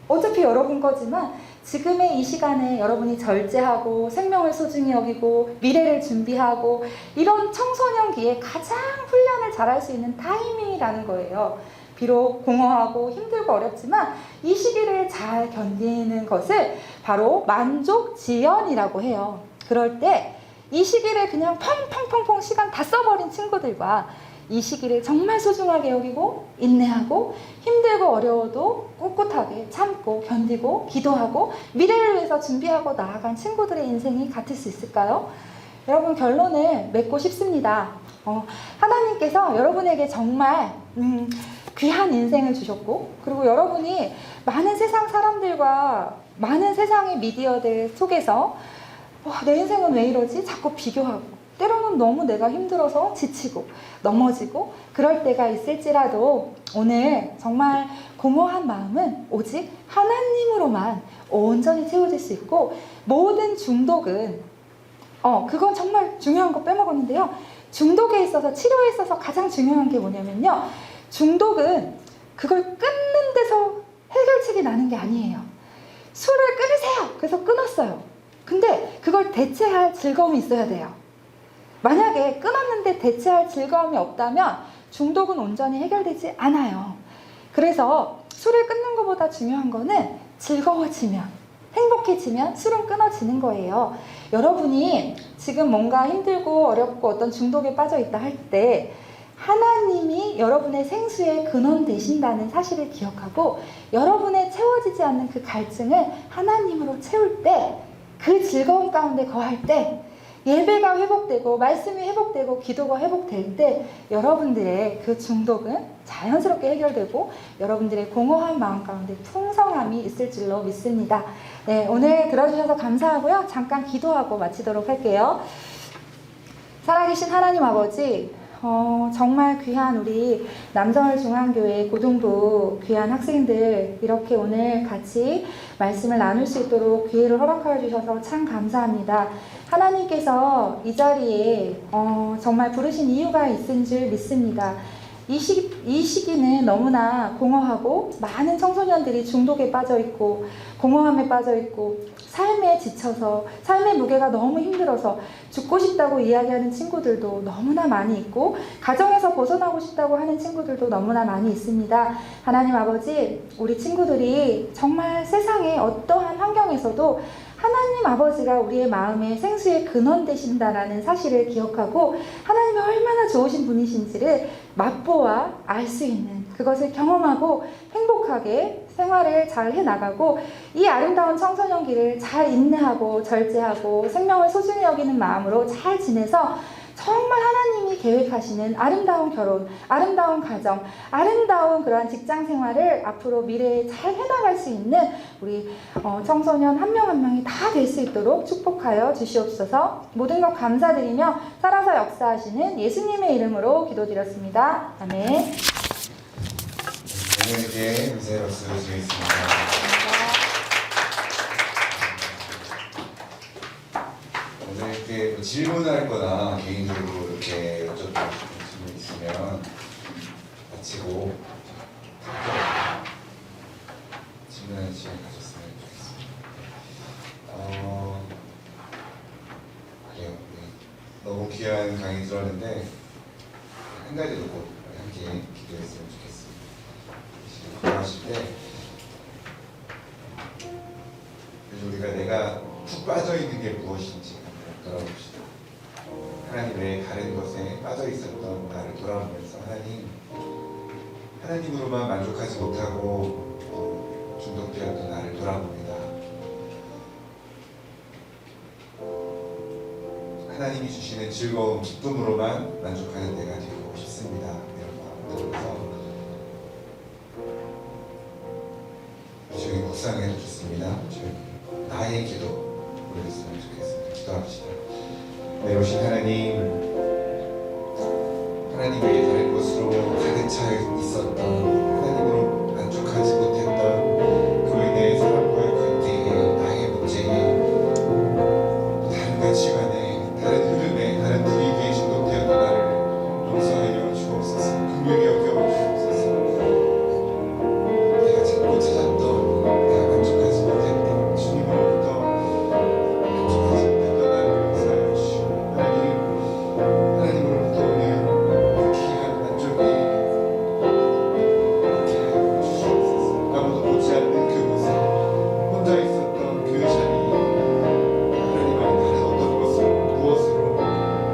Speaker 1: 어차피 여러분 거지만 지금의 이 시간에 여러분이 절제하고 생명을 소중히 여기고 미래를 준비하고 이런 청소년기에 가장 훈련을 잘할 수 있는 타이밍이라는 거예요. 비록 공허하고 힘들고 어렵지만 이 시기를 잘 견디는 것을 바로 만족지연이라고 해요. 그럴 때 이 시기를 그냥 펑펑펑펑 시간 다 써버린 친구들과 이 시기를 정말 소중하게 여기고 인내하고 힘들고 어려워도 꿋꿋하게 참고 견디고 기도하고 미래를 위해서 준비하고 나아간 친구들의 인생이 같을 수 있을까요? 여러분 결론을 맺고 싶습니다. 하나님께서 여러분에게 정말 귀한 인생을 주셨고 그리고 여러분이 많은 세상 사람들과 많은 세상의 미디어들 속에서 내 인생은 왜 이러지? 자꾸 비교하고 때로는 너무 내가 힘들어서 지치고 넘어지고 그럴 때가 있을지라도 오늘 정말 공허한 마음은 오직 하나님으로만 온전히 채워질 수 있고 모든 중독은 그건 정말 중요한 거 빼먹었는데요. 중독에 있어서 치료에 있어서 가장 중요한 게 뭐냐면요. 중독은 그걸 끊는 데서 해결책이 나는 게 아니에요. 술을 끊으세요. 그래서 끊었어요. 근데 그걸 대체할 즐거움이 있어야 돼요. 만약에 끊었는데 대체할 즐거움이 없다면 중독은 온전히 해결되지 않아요. 그래서 술을 끊는 것보다 중요한 거는 즐거워지면, 행복해지면 술은 끊어지는 거예요. 여러분이 지금 뭔가 힘들고 어렵고 어떤 중독에 빠져 있다 할 때 하나님이 여러분의 생수의 근원 되신다는 사실을 기억하고 여러분의 채워지지 않는 그 갈증을 하나님으로 채울 때 그 즐거움 가운데 거할 때 예배가 회복되고 말씀이 회복되고 기도가 회복될 때 여러분들의 그 중독은 자연스럽게 해결되고 여러분들의 공허한 마음 가운데 풍성함이 있을 줄로 믿습니다. 네, 오늘 들어주셔서 감사하고요. 잠깐 기도하고 마치도록 할게요. 살아계신 하나님 아버지, 정말 귀한 우리 남서울중앙교회 고등부 귀한 학생들 이렇게 오늘 같이 말씀을 나눌 수 있도록 기회를 허락하여 주셔서 참 감사합니다. 하나님께서 이 자리에 정말 부르신 이유가 있은 줄 믿습니다. 이 시기는 너무나 공허하고 많은 청소년들이 중독에 빠져있고 공허함에 빠져있고 삶에 지쳐서 삶의 무게가 너무 힘들어서 죽고 싶다고 이야기하는 친구들도 너무나 많이 있고 가정에서 벗어나고 싶다고 하는 친구들도 너무나 많이 있습니다. 하나님 아버지, 우리 친구들이 정말 세상의 어떠한 환경에서도 하나님 아버지가 우리의 마음에 생수의 근원 되신다라는 사실을 기억하고 하나님이 얼마나 좋으신 분이신지를 맛보아 알 수 있는 그것을 경험하고 행복하게 생활을 잘 해나가고 이 아름다운 청소년기를 잘 인내하고 절제하고 생명을 소중히 여기는 마음으로 잘 지내서 정말 하나님이 계획하시는 아름다운 결혼, 아름다운 가정, 아름다운 그러한 직장 생활을 앞으로 미래에 잘 해나갈 수 있는 우리 청소년 한 명 한 명이 다 될 수 있도록 축복하여 주시옵소서. 모든 것 감사드리며 살아서 역사하시는 예수님의 이름으로 기도드렸습니다. 아멘.
Speaker 7: 오늘께 감사의 박수 드리겠습니다. 오늘 이렇게 질문할 거나 개인적으로 이렇게 여쭤보고 싶은 질문 있으면 마치고 질문하는 시간 가졌으면 좋겠습니다. 그래요. 네. 너무 귀한 강의 들었는데 한 가지 놓고 함께 기도했으면 좋겠습니다. 기도하실 때 우리가 내가 푹 빠져 있는 게 무엇인지 돌아봅시다. 하나님 외에 다른 것에 빠져 있었던 나를 돌아보면서 하나님으로만 만족하지 못하고 중독되었던 나를 돌아봅니다. 하나님이 주시는 즐거움, 기쁨으로만 만족하는 내가 되고 싶습니다. 이런 마음을 들어서 묵상해도 좋습니다. 저희 나의 기도 올렸으면 좋겠습니다. 기도합시다. 네, 오신 하나님, 하나님의 다른 곳으로 가득 차 있었던, 하나님으로 만족하지 못했던 그로 인해 사람과의 관계에, 나의 문제에, 다른 가치관에, 다른 흐름에, 다른 분위기에 중독되었던 나를 용서하여 주옵소서. 긍휼히 여겨 주옵소서. 내가 찾고 찾았던, 내가 만족하지 못했던, 주님으로부터 만족하지 못했던 나를 용서하여 주시고, 하나님으로부터 오는 귀한 만족이 있게 하여 주시옵소서. 아무도 보지 않는 그곳에 혼자 있었던 그 자리에 하나님 안에 다른 어떤 것을 무엇으로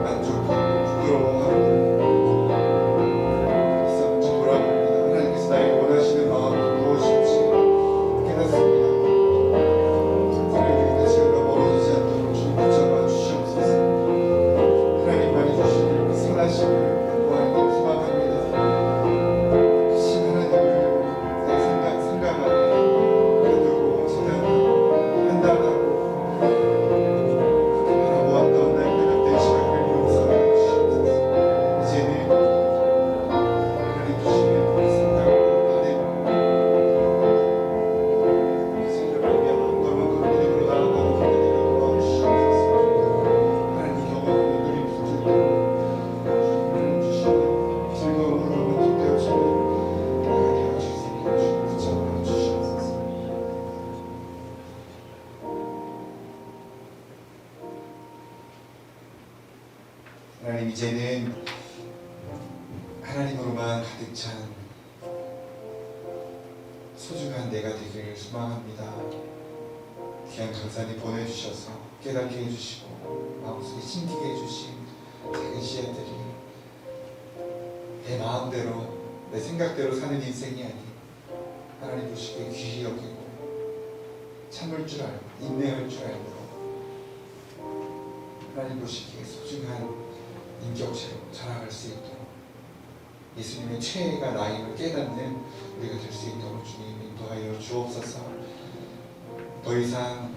Speaker 7: 만족하고 부끄러워하고 있었는지 돌아봅니다. 하나님께서 나에게 원하시는 마음이 무엇인지 깨닫습니다. 우리에게 다시가 멀어지지 않도록 주님 붙잡아 주시옵소서. 하나님만이 주시는 그 선하심을 구하는 소망합니다. 크신 하나님을 내 생각 안에 가두고 지난 한 달하고 그렇게 바라보았던 나의 그릇된 시간을 용서하여 주시옵소서. 이제는 하나님 주시는 그 생각으로 그 생각을 위한 한 걸음 한 걸음 믿음으로 나아가는 길을 되게 도와주시옵소서. 하나님 경험하는 눈이 붙들고 하나님 주시는 즐거움으로 만족되어지는 나가 되어주시니 주님 붙잡아 주시옵소서. 하나님, 이제는 하나님으로만 가득 찬 소중한 내가 되기를 소망합니다. 귀한 강사님 보내주셔서 깨닫게 해주시고 마음속에 심기게 해주신 작은 씨앗들이 내 마음대로 내 생각대로 사는 인생이 아닌 하나님 보시기에 귀히 여기고 참을 줄 알고 인내할 줄 알고 하나님 보시기에 소중한 인격체로 자라갈 수 있도록 예수님의 최애가 나임을 깨닫는 우리가 될 수 있도록 주님 인도하여 주옵소서. 더 이상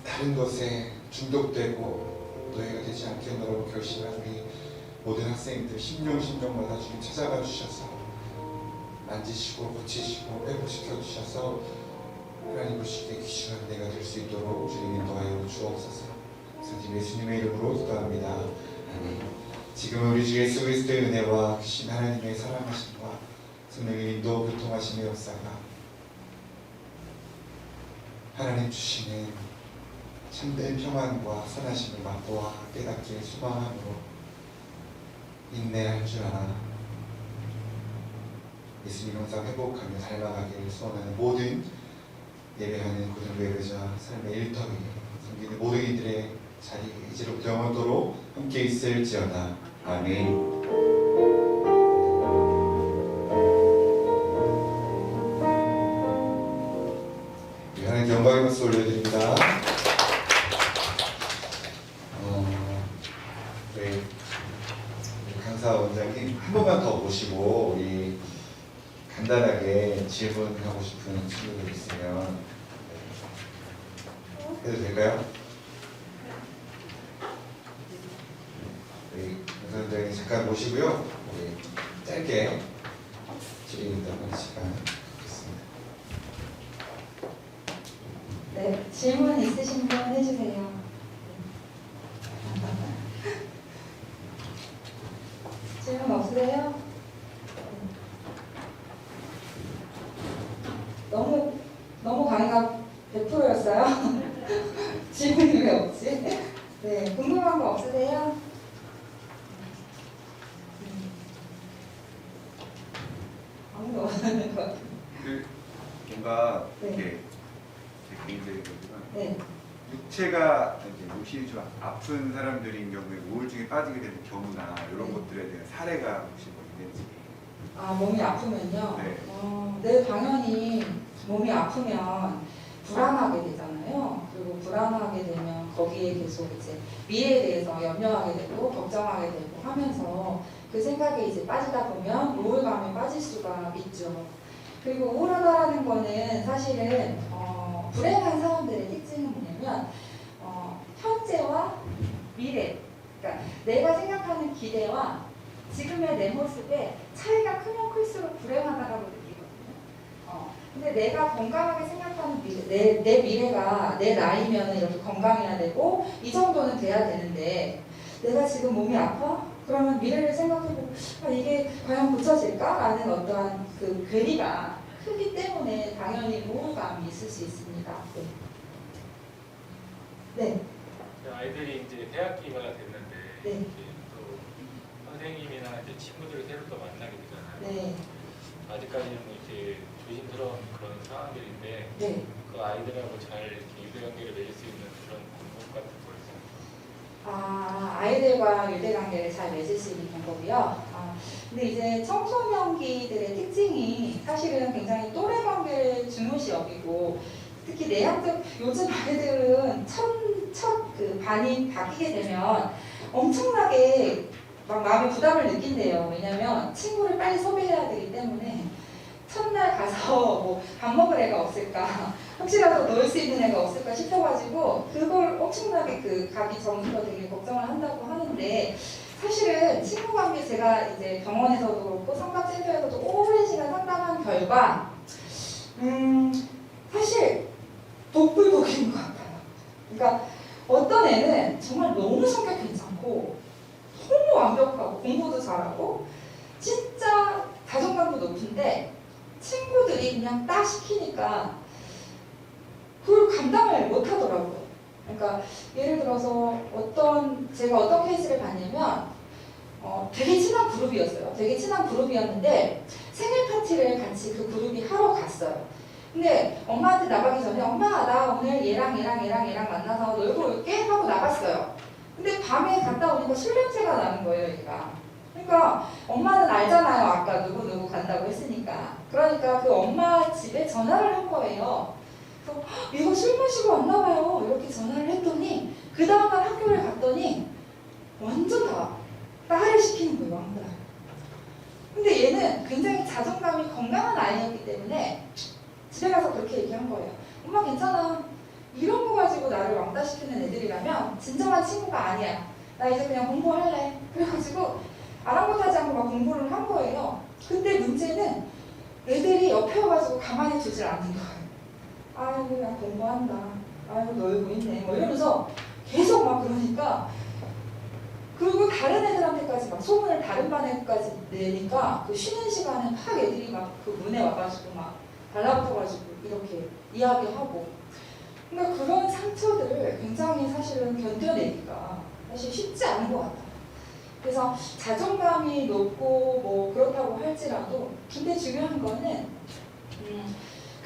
Speaker 7: 다른 것에 중독되고 노예가 되지 않겠노라고 결심한 우리 모든 학생들 심령마다 주님 찾아가 주셔서 만지시고 고치시고 회복시켜 주셔서 하나님 보시기에 귀중한 내가 될 수 있도록 주님 인도하여 주옵소서. 성님 예수님의 이름으로 기도합니다. 아멘. 지금 우리 주 예수 그리스도의 은혜와 크신 하나님의 사랑하심과 성령의 인도 교통하심의 역사가 하나님 주시는 참된 평안과 선하심을 맛보아 깨닫기에 소망함으로 인내할 줄 알아 예수님 영상 회복하며 닮아가기를 소원하는 모든 예배하는 고등배우자 삶의 일터에 섬기는 모든 이들의 자리에 이제로부터 영원토록 함께 있을지어다. 아멘. 하나님 영광의 박수 올려드립니다. 우리 강사 원장님 한 번만 더 모시고 우리 간단하게 질문하고 싶은 친구들 있으면 해도 될까요? 우리 강사 원장님 잠깐 모시고요. 우리 짧게 질의응답하는 시간 갖겠습니다.
Speaker 1: 네, 질문 있으신 분 해주세요. 질문 없으세요? 너무 강의가 100%였어요? 질문이 왜 없지? 네, 궁금한 거 없으세요? 아무도 없는 것 같아요.
Speaker 8: 뭔가
Speaker 1: 네.
Speaker 8: 이렇게 제 개인적인 거지만
Speaker 1: 네.
Speaker 8: 육체가 이제 몸이 좀 아픈 사람들인 경우에 우울증에 빠지게 되는 경우나 이런
Speaker 1: 네.
Speaker 8: 것들에 대한 사례가 혹시 뭐 있는지.
Speaker 1: 아, 몸이 아프면요?
Speaker 8: 네.
Speaker 1: 네, 당연히 몸이 아프면 불안하게 되잖아요. 그리고 불안하게 되면 거기에 계속 이제 미래에 대해서 염려하게 되고 걱정하게 되고 하면서 그 생각에 이제 빠지다 보면 우울감에 빠질 수가 있죠. 그리고 우울하다라는 거는 사실은 불행한 사람들의 특징은 뭐냐면 현재와 미래, 그러니까 내가 생각하는 기대와 지금의 내 모습에 차이가 크면 클수록 불행하다라고 느끼거든요. 근데 내가 건강하게 생각하는 미래, 내 미래가 내 나이면 이렇게 건강해야 되고 이 정도는 돼야 되는데 내가 지금 몸이 아파? 그러면 미래를 생각해보고 이게 과연 고쳐질까? 라는 어떠한 그 괴리가 크기 때문에 당연히 우울감이 있을 수 있습니다. 네.
Speaker 9: 아이들이 이제 대학기가 됐는데
Speaker 1: 네.
Speaker 9: 이제 또 선생님이나 이제 친구들을 새로 또 만나게 되잖아요.
Speaker 1: 네.
Speaker 9: 아직까지는 이렇게 조심스러운 그런 상황들인데
Speaker 1: 네.
Speaker 9: 그 아이들하고 잘 이렇게 유대관계를 맺을 수 있는 그런 방법 같은 거 있어요.
Speaker 1: 아이들과 유대관계를 잘 맺을 수 있는 방법이요. 근데 이제 청소년기들의 특징이 사실은 굉장히 또래 관계를 중요시 여기고 특히 내향적 요즘 아이들은 첫 그 반이 바뀌게 되면 엄청나게 막 마음에 부담을 느낀대요. 왜냐면 친구를 빨리 섭외해야 되기 때문에 첫날 가서 뭐 밥 먹을 애가 없을까, 혹시라도 놀 수 있는 애가 없을까 싶어가지고 그걸 엄청나게 그 가기 전부터 되게 걱정을 한다고 하는데 사실은 친구 관계 제가 이제 병원에서도 그렇고 상담센터에서도 오랜 시간 상담한 결과 사실 복불복인 것 같아요. 그러니까 어떤 애는 정말 너무 성격 괜찮고 너무 완벽하고 공부도 잘하고 진짜 자존감도 높은데 친구들이 그냥 딱 시키니까 그걸 감당을 못 하더라고요. 그러니까 예를 들어서 제가 어떤 케이스를 봤냐면 되게 친한 그룹이었어요. 되게 친한 그룹이었는데 생일 파티를 같이 그 그룹이 하러 갔어요. 근데 엄마한테 나가기 전에 엄마 나 오늘 얘랑 만나서 놀고 올게 하고 나갔어요. 근데 밤에 갔다 오니까 술 냄새가 나는 거예요, 얘가. 그러니까 엄마는 알잖아요. 아까 누구 간다고 했으니까. 그러니까 그 엄마 집에 전화를 한 거예요. 그래서 이거 술 마시고 왔나 봐요. 이렇게 전화를 했더니 그 다음날 학교를 갔더니 완전 다 딸을 시키는 거예요, 왕따. 근데 얘는 굉장히 자존감이 건강한 아이였기 때문에 집에 가서 그렇게 얘기한 거예요. 엄마 괜찮아. 이런 거 가지고 나를 왕따시키는 애들이라면 진정한 친구가 아니야. 나 이제 그냥 공부할래. 그래가지고 아랑곳하지 않고 막 공부를 한 거예요. 근데 문제는 애들이 옆에 와가지고 가만히 두질 않는 거예요. 아유 그냥 공부한다. 아유 놀고 있네. 뭐 이러면서 계속 막 그러니까 그리고 다른 애들한테까지 막 소문을 다른 반에까지 내니까 그 쉬는 시간에 막 애들이 막 그 문에 와가지고 막 달라붙어가지고 이렇게 이야기하고 그러니까 그런 상처들을 굉장히 사실은 견뎌내기가 사실 쉽지 않은 것 같아요. 그래서 자존감이 높고 뭐 그렇다고 할지라도 근데 중요한 거는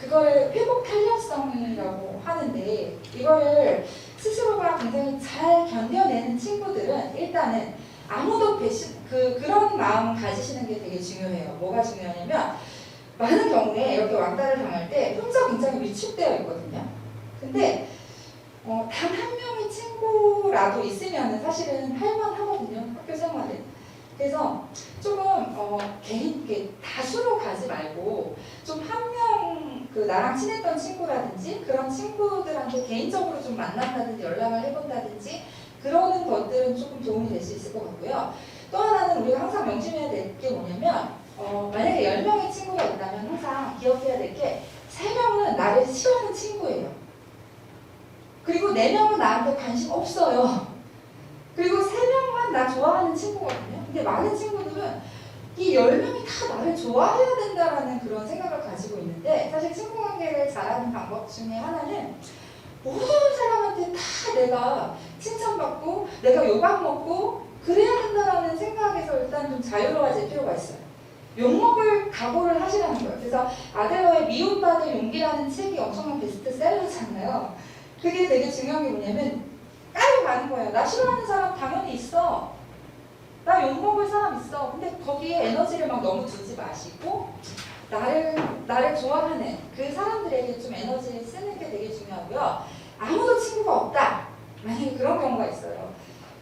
Speaker 1: 그거를 회복 탄력성이라고 하는데 이거를 스스로가 굉장히 잘 견뎌내는 친구들은 일단은 아무도 그런 마음 가지시는 게 되게 중요해요. 뭐가 중요하냐면 많은 경우에 이렇게 왕따를 당할 때 혼자 굉장히 위축되어 있거든요. 근데 단 한 명의 친구라도 있으면 사실은 할만하거든요. 학교 생활에. 그래서 조금 개인 다수로 가지 말고 좀 한 명 그 나랑 친했던 친구라든지 그런 친구들한테 개인적으로 좀 만난다든지 연락을 해본다든지 그러는 것들은 조금 도움이 될 수 있을 것 같고요. 또 하나는 우리가 항상 명심해야 될 게 뭐냐면 만약에 10명의 친구가 있다면 항상 기억해야 될 게 3명은 나를 싫어하는 친구예요. 그리고 4명은 나한테 관심 없어요. 그리고 3명만 나 좋아하는 친구거든요. 근데 많은 친구들은 이 10명이 다 나를 좋아해야 된다라는 그런 생각을 가지고 있는데 사실 친구 관계를 잘하는 방법 중에 하나는 모든 사람한테 다 내가 칭찬받고 내가 요강 먹고 그래야 된다라는 생각에서 일단 좀 자유로워질 필요가 있어요. 욕먹을 각오를 하시라는 거예요. 그래서 아델러의 미움받을 용기라는 책이 엄청난 베스트셀러잖아요. 그게 되게 중요한 게 뭐냐면 까요 가는 거예요. 나 싫어하는 사람 당연히 있어. 나 욕먹을 사람 있어. 근데 거기에 에너지를 막 너무 두지 마시고 나를 좋아하는 그 사람들에게 좀 에너지를 쓰는 게 되게 중요하고요. 아무도 친구가 없다. 만약에 그런 경우가 있어요.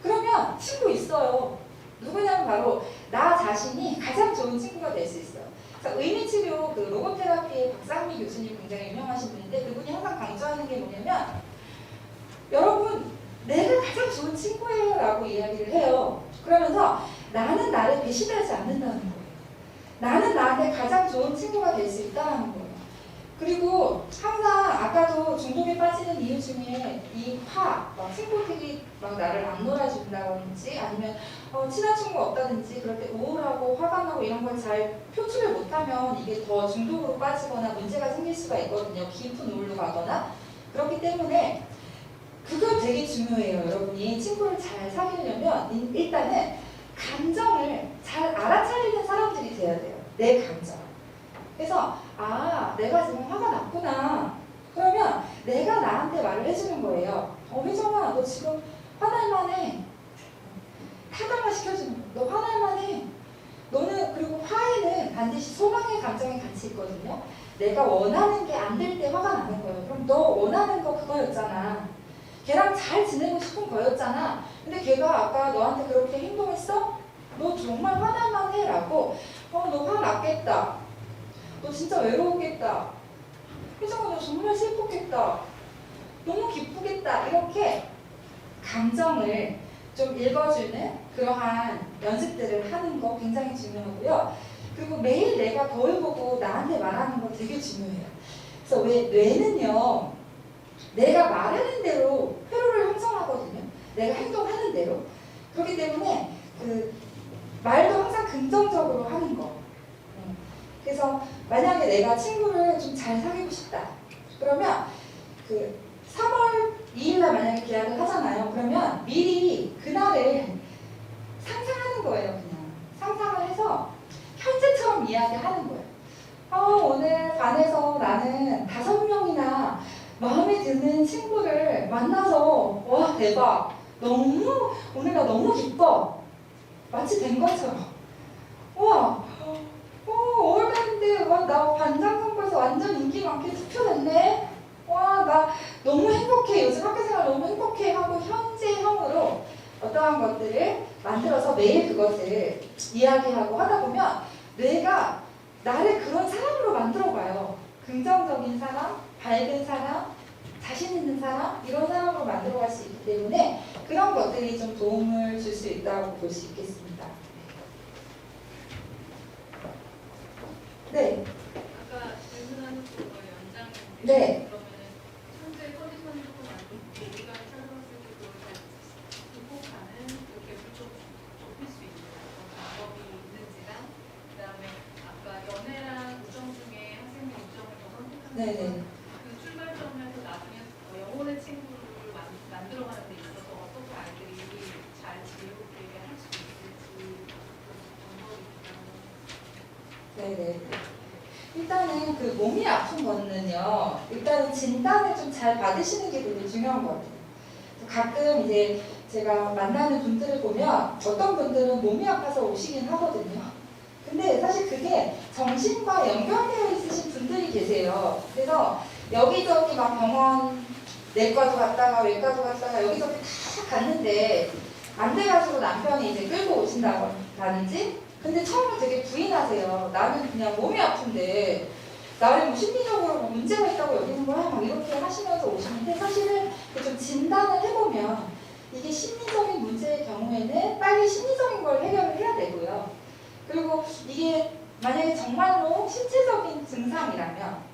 Speaker 1: 그러면 친구 있어요. 누구냐면 바로 나 자신이 가장 좋은 친구가 될 수 있어요. 그래서 의미치료 그 로고테라피의 박상미 이현희 교수님 굉장히 유명하신 분인데 그분이 항상 강조하는 게 뭐냐면 여러분 내가 가장 좋은 친구예요 라고 이야기를 해요. 그러면서 나는 나를 배신하지 않는다는 거예요. 나는 나한테 가장 좋은 친구가 될 수 있다는 거예요. 그리고 항상 아까도 중독에 빠지는 이유 중에 이 막 친구들이 막 나를 안 놀아준다든지 아니면 친한 친구가 없다든지 그럴 때 우울하고 화가 나고 이런 걸 잘 표출을 못하면 이게 더 중독으로 빠지거나 문제가 생길 수가 있거든요. 깊은 우울로 가거나. 그렇기 때문에 그거 되게 중요해요. 여러분이 친구를 잘 사귀려면 일단은 감정을 잘 알아차리는 사람들이 돼야 돼요. 내 감정. 그래서 내가 지금 화가 났구나. 그러면 내가 나한테 말을 해주는 거예요. 혜정아 너 지금 화날만해. 타당화 시켜주는 거예요. 너 화날만해. 너는 그리고 화에는 반드시 소망의 감정이 같이 있거든요. 내가 원하는 게 안 될 때 화가 나는 거예요. 그럼 너 원하는 거 그거였잖아. 걔랑 잘 지내고 싶은 거였잖아. 근데 걔가 아까 너한테 그렇게 행동했어? 너 정말 화날만 해 라고 너 화 났겠다. 너 진짜 외로웠겠다. 혜정아 너 정말 슬펐겠다. 너무 기쁘겠다. 이렇게 감정을 좀 읽어주는 그러한 연습들을 하는 거 굉장히 중요하고요. 그리고 매일 내가 거울 보고 나한테 말하는 거 되게 중요해요. 그래서 왜 뇌는요. 내가 말하는 대로 회로를 형성하거든요. 내가 행동하는 대로. 그렇기 때문에 그 말도 항상 긍정적으로 하는 거. 그래서 만약에 내가 친구를 좀 잘 사귀고 싶다. 그러면 그 3월 2일날 만약에 계약을 하잖아요. 그러면 미리 그날을 상상하는 거예요. 그냥 상상을 해서 현재처럼 이야기하는 거예요. 오늘 반에서 나는 5명이나 마음에 드는 친구를 만나서 와 대박 너무 오늘 나 너무 기뻐 마치 된 것처럼 와 5월달인데 와 나 반장 선거에서 완전 인기 많게 투표됐네 와 나 너무 행복해 요즘 학교생활 너무 행복해 하고 현재형으로 어떠한 것들을 만들어서 매일 그것을 이야기하고 하다 보면 뇌가 나를 그런 사람으로 만들어봐요. 긍정적인 사람, 밝은 사람, 자신 있는 사람 이런 사람으로 만들어갈 수 있기 때문에 그런 것들이 좀 도움을 줄 수 있다고 볼 수 있겠습니다. 네.
Speaker 10: 아까 질문하는 거 연장인데
Speaker 1: 네.
Speaker 10: 그러면은 현재 컨디션이 조금 안 좋고 우리가 찾아봤을 때 그걸 잘 극복하는 이렇게 좀 좁힐 수 있는 어떤 방법이 있는지랑 그다음에 아까 연애랑 우정 중에 학생의 우정을 더 선택하는
Speaker 1: 네네.
Speaker 10: 그 출발점에서 나중에 영혼의 친구를 만들어가는 데 있어서 어떻게 아이들이 잘 지혜롭게 할 수 있을지 방법이 있다면
Speaker 1: 네네. 일단은 그 몸이 아픈 거는요. 일단은 진단을 좀 잘 받으시는 게 되게 중요한 것 같아요. 가끔 이제 제가 만나는 분들을 보면 어떤 분들은 몸이 아파서 오시긴 하거든요. 근데 사실 그게 정신과 연결되어 있으신 분들이 계세요. 그래서 여기저기 막 병원 내과도 갔다가 외과도 갔다가 여기저기 다 갔는데 안 돼가지고 남편이 이제 끌고 오신다든지 근데 처음에 되게 부인하세요. 나는 그냥 몸이 아픈데 나를 뭐 심리적으로 뭐 문제가 있다고 여기는 거야? 막 이렇게 하시면서 오시는데 사실은 좀 진단을 해보면 이게 심리적인 문제의 경우에는 빨리 심리적인 걸 해결을 해야 되고요. 그리고 이게 만약에 정말로 신체적인 증상이라면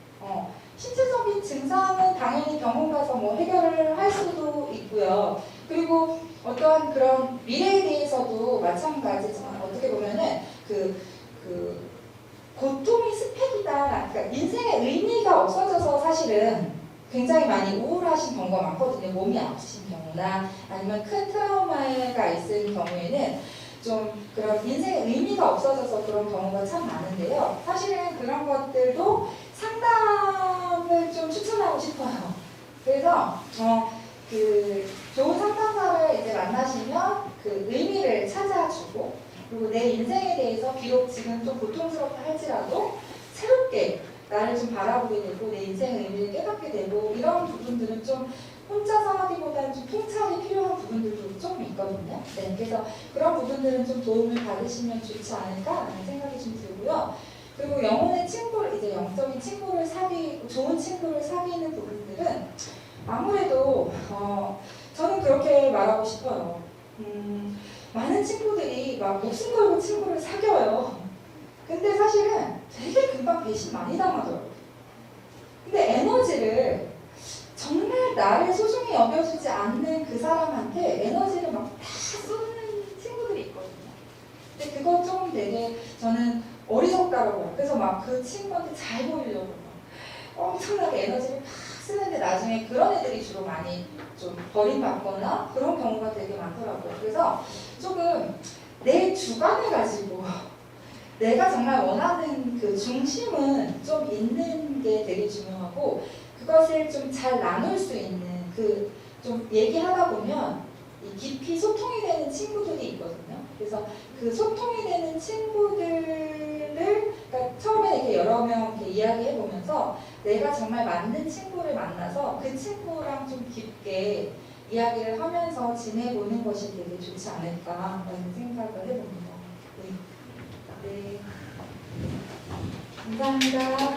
Speaker 1: 신체적인 증상은 당연히 병원 가서 뭐 해결을 할 수도 있고요. 그리고 어떠한 그런 미래에 대해서도 마찬가지지만 어떻게 보면은 그 고통이 스펙이다. 그러니까 인생의 의미가 없어져서 사실은 굉장히 많이 우울하신 경우가 많거든요. 몸이 아프신 경우나 아니면 큰 트라우마가 있은 경우에는 좀 그런 인생의 의미가 없어져서 그런 경우가 참 많은데요. 사실은 그런 것들도 상담을 좀 추천하고 싶어요. 그래서 그 좋은 상담사를 이제 만나시면 그 의미를 찾아주고 그리고 내 인생에 대해서 비록 지금 좀 고통스럽다 할지라도 새롭게 나를 좀 바라보게 되고 내 인생의 의미를 깨닫게 되고 이런 부분들은 좀 혼자서 하기보다는 좀 통찰이 필요한 부분들도 좀 있거든요. 네, 그래서 그런 부분들은 좀 도움을 받으시면 좋지 않을까라는 생각이 좀 들고요. 그리고 영혼의 친구를, 이제 영적인 친구를 사귀고 좋은 친구를 사귀는 부분들은 아무래도 저는 그렇게 말하고 싶어요. 많은 친구들이 막 목숨 걸고 친구를 사귀어요. 근데 사실은 되게 금방 배신 많이 당하더라고요. 근데 에너지를 정말 나를 소중히 여겨주지 않는 그 사람한테 에너지를 막 다 쏟는 친구들이 있거든요. 근데 그거 좀 되게 저는 어리석다고. 그래서 막 그 친구한테 잘 보이려고 막 엄청나게 에너지를 팍 쓰는데 나중에 그런 애들이 주로 많이 좀 버림받거나 그런 경우가 되게 많더라고요. 그래서 조금 내 주관을 가지고 내가 정말 원하는 그 중심은 좀 있는 게 되게 중요하고, 그것을 좀 잘 나눌 수 있는, 그 좀 얘기하다 보면 이 깊이 소통이 되는 친구들이 있거든요. 그래서 그 소통이 되는 친구들을, 그러니까 처음에 이렇게 여러 명 이렇게 이야기해 보면서 내가 정말 맞는 친구를 만나서 그 친구랑 좀 깊게 이야기를 하면서 지내보는 것이 되게 좋지 않을까라는 생각을 해봅니다. 네. 네. 감사합니다.